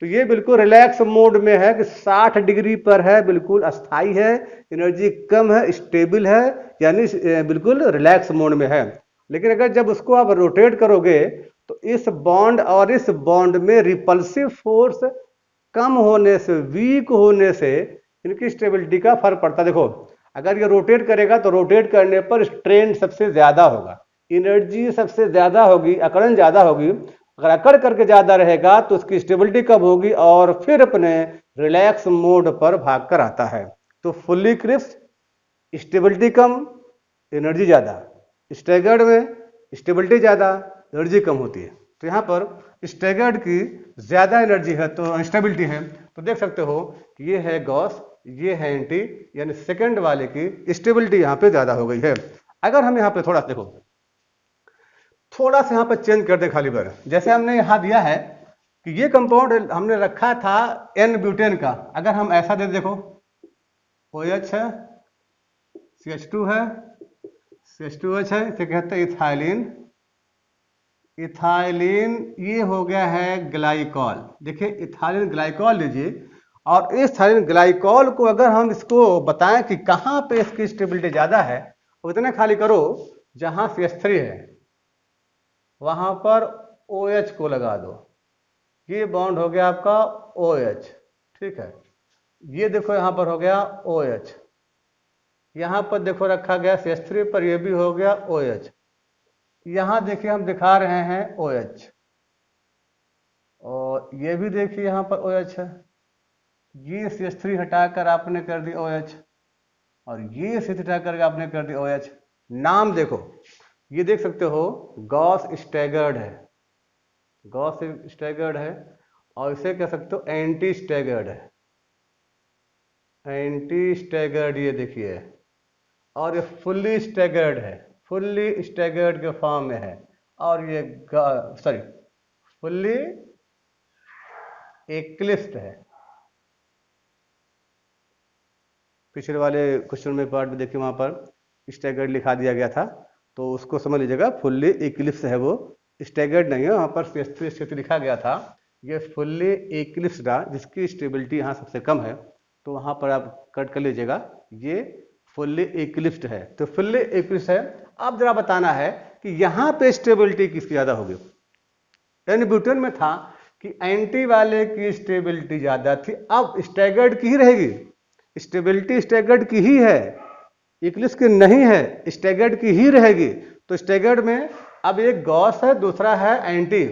तो ये बिल्कुल रिलैक्स मोड में है कि 60 डिग्री पर है, बिल्कुल अस्थाई है, एनर्जी कम है, स्टेबल है, यानी बिल्कुल रिलैक्स मोड में है। लेकिन अगर जब उसको आप रोटेट करोगे तो इस बॉन्ड और इस बॉन्ड में रिपल्सिव फोर्स कम होने से, वीक होने से इनकी स्टेबिलिटी का फर्क पड़ता है। देखो अगर ये रोटेट करेगा तो रोटेट करने पर स्ट्रेन सबसे ज्यादा होगा, एनर्जी सबसे ज्यादा होगी, अकड़न ज्यादा होगी। अगर अकड़ करके ज्यादा रहेगा तो उसकी स्टेबिलिटी कम होगी और फिर अपने रिलैक्स मोड पर भाग कर आता है। तो फुल्ली क्रिस्प स्टेबिलिटी कम, एनर्जी ज्यादा, स्टैगर्ड में स्टेबिलिटी ज्यादा, एनर्जी कम होती है। तो यहाँ पर स्टैगर्ड की ज्यादा एनर्जी है तो स्टेबिलिटी है, तो देख सकते हो कि ये है गॉस, ये है एंटी, यानी सेकंड वाले की स्टेबिलिटी यहाँ पे ज्यादा हो गई है। अगर हम यहाँ पे थोड़ा देखो, थोड़ा सा यहाँ पर चेंज कर दे खाली बार, जैसे हमने यहाँ दिया है कि ये कंपाउंड हमने रखा था एन ब्यूटेन का, अगर हम ऐसा दे देखो OH है, CH2 है, CH2H है, इसे कहते हैं इथाइलिन। इथाइलिन ये हो गया है ग्लाइकॉल। देखिए इथाइलिन ग्लाइकॉल लीजिए, और इस इथाइलिन ग्लाइकॉल को अगर हम इसको बताएं कि कहाँ पे इसकी स्टेबिलिटी ज्यादा है, तो इतना खाली करो जहां CH3 है वहां पर OH को लगा दो, ये बॉन्ड हो गया आपका OH। ठीक है, ये देखो यहां पर हो गया OH, यहां पर देखो रखा गया CH3 पर, ये भी हो गया OH। यहां देखिए हम दिखा रहे हैं OH, और ये भी देखिए यहां पर OH है। ये CH3 हटाकर आपने कर दी OH, और ये CH3 हटाकर आपने कर दी OH। नाम देखो, ये देख सकते हो गॉस स्टैगर्ड है, गॉस स्टैगर्ड है, और इसे कह सकते हो एंटी स्टैगर्ड है, एंटी स्टैगर्ड ये देखिए, और ये फुल्ली स्टैगर्ड है, फुल्ली स्टैगर्ड के फॉर्म में है, और ये सॉरी फुल्ली एक्लिप्स्ड है। पिछले वाले क्वेश्चन में पार्ट में देखिए वहां पर स्टैगर्ड लिखा दिया गया था, तो उसको समझ लीजिएगा, फुल्ली इक्लिप्स है वो, स्टैगर्ड नहीं है। वहां पर CH3 लिखा गया था, ये फुल्ली इक्लिप्स्ड जिसकी स्टेबिलिटी यहाँ सबसे कम है, तो वहां पर आप कट कर लीजिएगा, ये फुल्ली इक्लिप्स्ड है। तो फुल्ली इक्लिप्स्ड है। अब जरा बताना है कि यहाँ पे स्टेबिलिटी किसकी ज़्यादा होगी। एन ब्यूटेन में था कि एंटी वाले की स्टेबिलिटी ज़्यादा थी, अब स्टैगर्ड की ही रहेगी। स्टेबिलिटी स्टैगर्ड की ही है, इक्लिप्स की नहीं है, स्टैगर्ड की ही रहेगी। तो स्टैगर्ड में अब एक गॉस है, दूसरा है एंटी।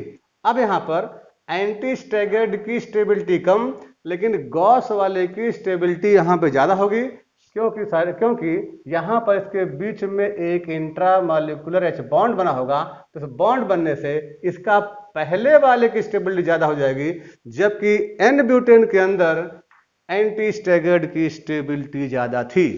अब यहाँ पर एंटी स्टैगर्ड की स्टेबिलिटी कम, लेकिन गॉस वाले की स्टेबिलिटी यहाँ पे ज़्यादा होगी। क्योंकि यहाँ पर इसके बीच में एक इंट्रामॉलिक्यूलर एच बॉन्ड बना होगा, तो इस बॉन्ड बनने से इसका पहले वाले की स्टेबिलिटी ज़्यादा हो जाएगी, जबकि एन ब्यूटेन के अंदर एंटी स्टैगर्ड की स्टेबिलिटी ज़्यादा थी।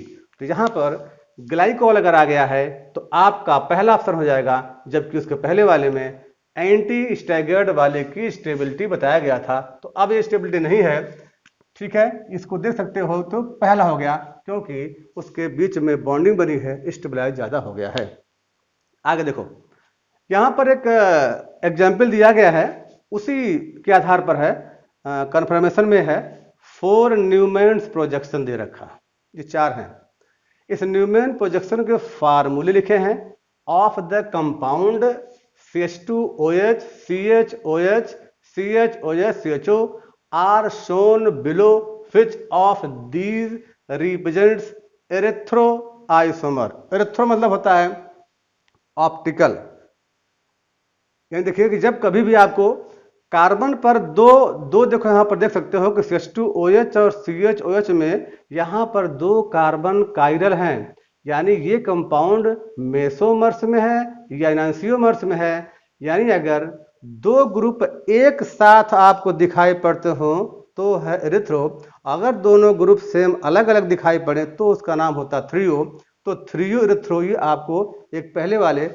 तो यहाँ पर ग्लाइकोल अगर आ गया है तो आपका पहला ऑप्शन हो जाएगा, जबकि उसके पहले वाले में एंटी स्टैगर्ड वाले की स्टेबिलिटी बताया गया था। तो अब ये स्टेबिलिटी नहीं है, ठीक है, इसको देख सकते हो। तो पहला हो गया क्योंकि उसके बीच में बॉन्डिंग बनी है, स्टेबलाइज ज़्यादा हो गया है। आगे देखो, यहाँ पर एक एग्जाम्पल दिया गया है, उसी के आधार पर है, कन्फर्मेशन में है। 4 न्यूमैन प्रोजेक्शन दे रखा, ये 4 हैं। इस न्यूमैन प्रोजेक्शन के फार्मूले लिखे हैं। Of the compound CH2OH, CHOH, CHOH, CHO are shown below, which of these represents erythro isomer. Erythro मतलब होता है ऑप्टिकल, यानी देखिए कि जब कभी भी आपको कार्बन पर दो देखो, यहाँ पर देख सकते हो कि CH2OH और CHOH में यहाँ पर 2 कार्बन कायरल हैं, यानी ये कंपाउंड मेसोमर्स में है या एनांसियोमर्स में है। यानी अगर 2 ग्रुप एक साथ आपको दिखाई पड़ते हो तो है एरिथ्रो, अगर दोनों ग्रुप सेम अलग अलग दिखाई पड़े तो उसका नाम होता थ्रियो। तो थ्रियो एरिथ्रो ये आपको एक पहले वाले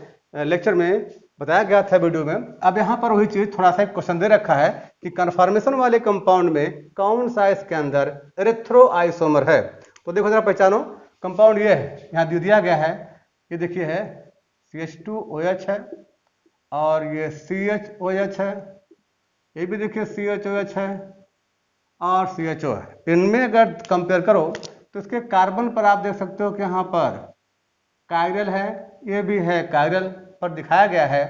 लेक्चर में बताया गया था वीडियो में। अब यहाँ पर वही चीज थोड़ा सा एक क्वेश्चन दे रखा है कि कन्फर्मेशन वाले कंपाउंड में कौन सा इसके अंदर एरिथ्रो आइसोमर है। तो देखो जरा पहचानो, कंपाउंड ये है, यहाँ दिया गया है, ये देखिए है CH2OH है और ये CHOH है, ये भी देखिए CHOH है और CHO है। इनमें अगर कंपेयर करो तो इसके कार्बन पर आप देख सकते हो कि यहाँ पर कायरल है, ये भी है कायरल पर दिखाया गया है।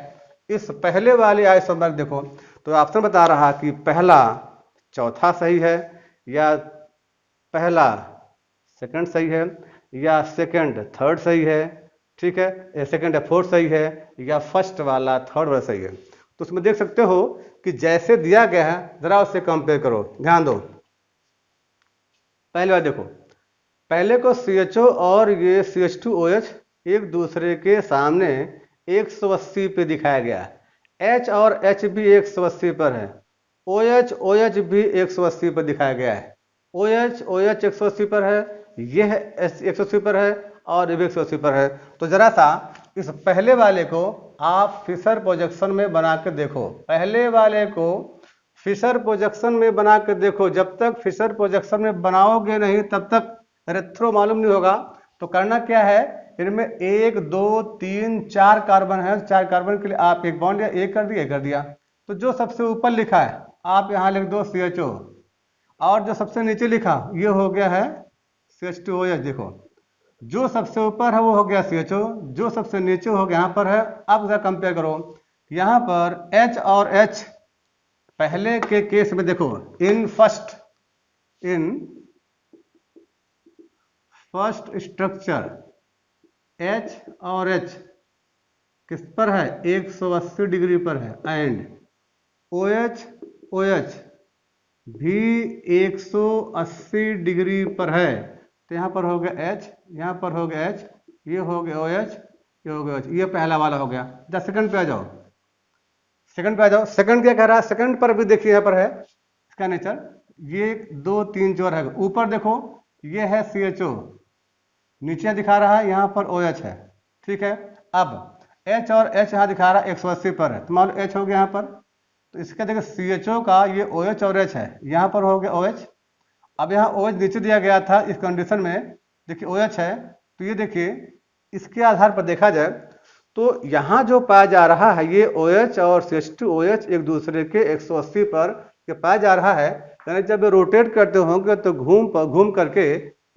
इस पहले वाले आइसोमर देखो तो ऑप्शन बता रहा कि पहला चौथा सही है, या पहला सेकंड सही है, या सेकंड थर्ड सही है, ठीक है, सेकंड या फोर्थ सही है, या फर्स्ट वाला थर्ड वाला सही है। तो उसमें देख सकते हो कि जैसे दिया गया है जरा उससे कंपेयर करो, ध्यान दो। पहले बार देखो, पहले को CHO और ये CH2OH एक दूसरे के सामने 180 पे दिखाया गया है। H और H भी 180 पर है, OH भी 180 पर दिखाया गया है। OH 180 पर है, यह 180 पर है और ये भी 180 पर है। तो जरा सा इस पहले वाले को आप फिशर प्रोजेक्शन में बना के देखो, पहले वाले को फिशर प्रोजेक्शन में बना के देखो। जब तक फिशर प्रोजेक्शन में बनाओगे नहीं तब तक एरेथ्रो मालूम नहीं होगा। तो करना क्या है, इनमें 1 2 3 4 कार्बन है, 4 कार्बन के लिए आप एक बॉन्ड एक कर दिया। तो जो सबसे ऊपर लिखा है आप यहाँ लिख दो CHO, और जो सबसे नीचे लिखा ये हो गया है CH2OH। देखो जो सबसे ऊपर है वो हो गया CHO, जो सबसे नीचे हो गया यहाँ पर है। अब जरा कंपेयर करो, यहाँ पर H और H पहले के केस में देखो, इन फर्स्ट स्ट्रक्चर H और H किस पर है, 180 डिग्री पर है, एंड OH भी 180 डिग्री पर है। तो यहाँ पर हो गया H, यहाँ पर हो गया H, ये हो गया OH, ये हो गया OH, ये पहला वाला हो गया। जब सेकंड पे आ जाओ, सेकंड पे आ जाओ। सेकंड क्या कह रहा है, सेकंड पर भी देखिए यहाँ पर है इसका नेचर, ये 2 3 4 है। ऊपर देखो ये है CHO, नीचे दिखा रहा है यहाँ पर OH है, ठीक है। अब H और H यहाँ दिखा रहा है 180 पर है, तो मान लो H हो गया यहाँ पर। तो इसका देखो CHO का ये OH और H है, यहाँ पर हो गया OH। अब यहाँ OH नीचे दिया गया था इस कंडीशन में, देखिए OH है। तो ये देखिए इसके आधार पर देखा जाए तो यहाँ जो पाया जा रहा है ये OH और CH2OH एक दूसरे के 180 पर पाया जा रहा है। यानी जब रोटेट करते होंगे तो घूम करके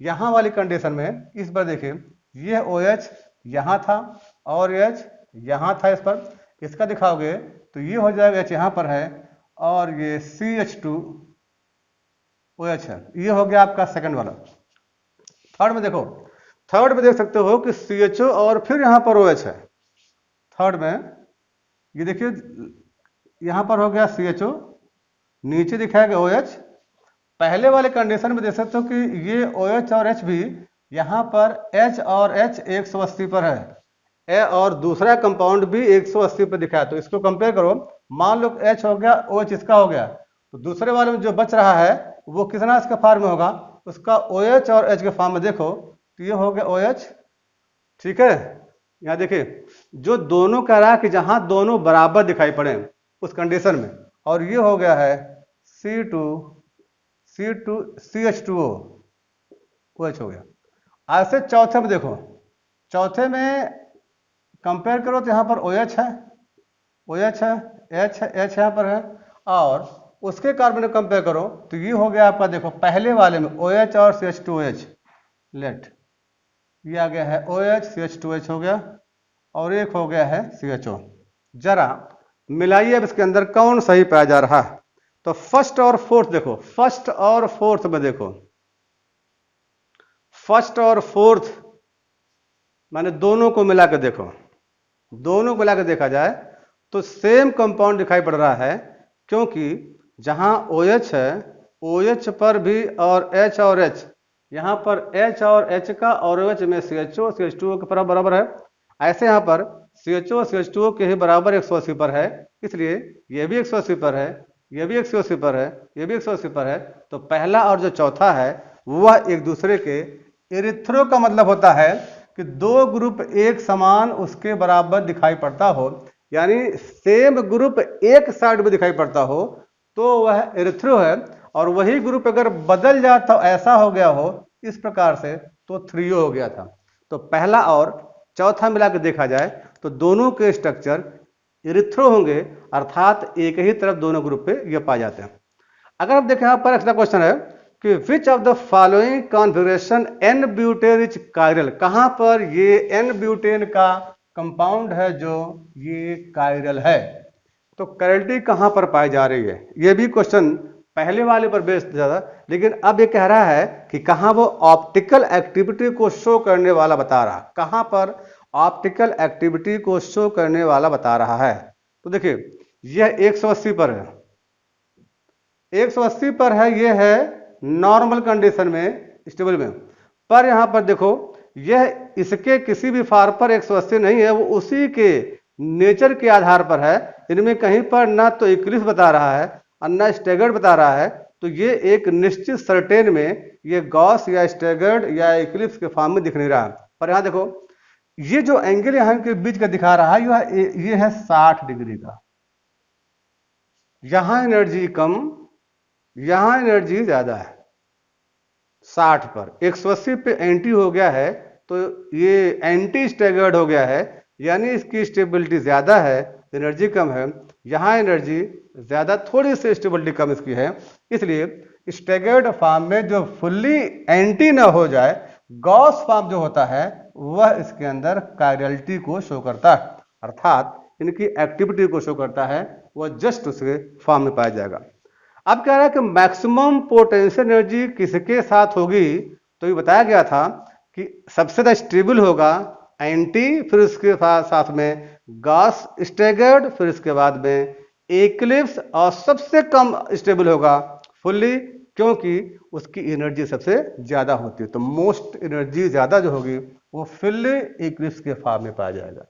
यहाँ वाली कंडीशन में इस पर देखिए, ये OH यहाँ था और H यहाँ था, इस पर इसका दिखाओगे तो ये हो जाएगा H यहाँ पर है और ये CH2OH है। ये हो गया आपका सेकंड वाला। थर्ड में देखो, थर्ड में देख सकते हो कि CHO और फिर यहाँ पर OH है। थर्ड में ये देखिए, यहाँ पर हो गया CHO, नीचे दिखाएगा OH। पहले वाले कंडीशन में देख सकते हो कि ये OH और H भी यहाँ पर H और H 180 पर है, और दूसरा कंपाउंड भी 180 पर दिखा है। तो इसको कंपेयर करो, मान लो H हो गया, OH इसका हो गया, तो दूसरे वाले में जो बच रहा है वो कितना इसका फॉर्म में होगा, उसका OH और H के फॉर्म में देखो तो ये हो गया OH। ठीक है, यहाँ देखिए जो दोनों कह रहा है कि जहां दोनों बराबर दिखाई पड़े उस कंडीशन में, और ये हो गया है CH2O OH हो गया। ऐसे चौथे में देखो, चौथे में कंपेयर करो तो यहाँ पर OH है, OH है, H है, H यहाँ पर है, और उसके कार्बन में कंपेयर करो तो ये हो गया आपका, देखो पहले वाले में OH और CH2OH, लेट ये आ गया है OH CH2H हो गया, और एक हो गया है CHO। जरा मिलाइए अब इसके अंदर कौन सही पाया जा रहा है। तो फर्स्ट और फोर्थ देखो, फर्स्ट और फोर्थ में देखो, फर्स्ट और फोर्थ माने दोनों को मिला के देखो, दोनों को मिला के देखा जाए तो सेम कंपाउंड दिखाई पड़ रहा है, क्योंकि जहां OH है OH पर भी और H और H, यहाँ पर H और H का और OH में CHO CH2O के बराबर है। ऐसे यहाँ पर CHO CH2O के ही बराबर 180 पर है, इसलिए ये भी 180 पर है, ये भी 180 पर है, ये भी 180 पर है। तो पहला और जो चौथा है वह एक दूसरे के इरिथ्रो का मतलब होता है कि दो ग्रुप एक समान उसके बराबर दिखाई पड़ता हो, यानी सेम ग्रुप एक साइड में दिखाई पड़ता हो तो वह इरिथ्रो है, और वही ग्रुप अगर बदल जाता ऐसा हो गया हो इस प्रकार से तो थ्रियो हो गया था। तो पहला और चौथा मिला के देखा जाए तो दोनों के स्ट्रक्चर इरिथ्रो होंगे, अर्थात एक ही तरफ दोनों ग्रुप पे ये पाए जाते हैं। अगर आप देखें यहाँ पर अगला क्वेश्चन है कि which of the following configuration N butane is chiral, कहां पर ये एन ब्यूटेन का कंपाउंड है जो ये कायरल है। तो कैरलिटी कहां पर पाई जा रही है, ये भी क्वेश्चन पहले वाले पर बेस्ड ज्यादा, लेकिन अब ये कह रहा है कि कहां वो ऑप्टिकल एक्टिविटी को शो करने वाला बता रहा, कहां पर ऑप्टिकल एक्टिविटी को शो करने वाला बता रहा है। तो देखिए यह 180 पर है, 180 पर है, ये है नॉर्मल कंडीशन में, स्टेबल में। पर यहां पर देखो यह इसके किसी भी फार पर 180 नहीं है, वो उसी के नेचर के आधार पर है। इनमें कहीं पर ना तो इक्लिप्स बता रहा है और ना स्टैगर्ड बता रहा है, तो ये एक निश्चित सर्टेन में ये गॉस या स्टैगर्ड या इक्लिप्स के फॉर्म में दिख नहीं रहा। पर यहां देखो ये जो एंगल यहां के बीच का दिखा रहा है ये है 60 डिग्री का, यहां एनर्जी कम, यहां एनर्जी ज्यादा है। 60 पर 180 पे एंटी हो गया है तो ये एंटी स्टैगर्ड हो गया है, यानी इसकी स्टेबिलिटी ज्यादा है, एनर्जी कम है। यहाँ एनर्जी ज्यादा, थोड़ी सी स्टेबिलिटी कम इसकी है, इसलिए स्टैगर्ड फॉर्म में जो फुल्ली एंटी ना हो जाए, गॉस फॉर्म जो होता है वह इसके अंदर कायरलिटी को शो करता है, अर्थात इनकी एक्टिविटी को शो करता है, वह जस्ट उसके फॉर्म में पाया जाएगा। अब कह रहा है कि मैक्सिमम पोटेंशियल एनर्जी किसके साथ होगी, तो ये बताया गया था कि सबसे ज्यादा स्टेबल होगा एंटी, फिर उसके साथ में गॉस स्टैगर्ड, फिर उसके बाद में इक्लिप्स, और सबसे कम स्टेबल होगा फुल्ली, क्योंकि उसकी एनर्जी सबसे ज्यादा होती है। तो मोस्ट एनर्जी ज्यादा जो होगी वो फुल्ली इक्लिप्स के फॉर्म में पाया जाएगा।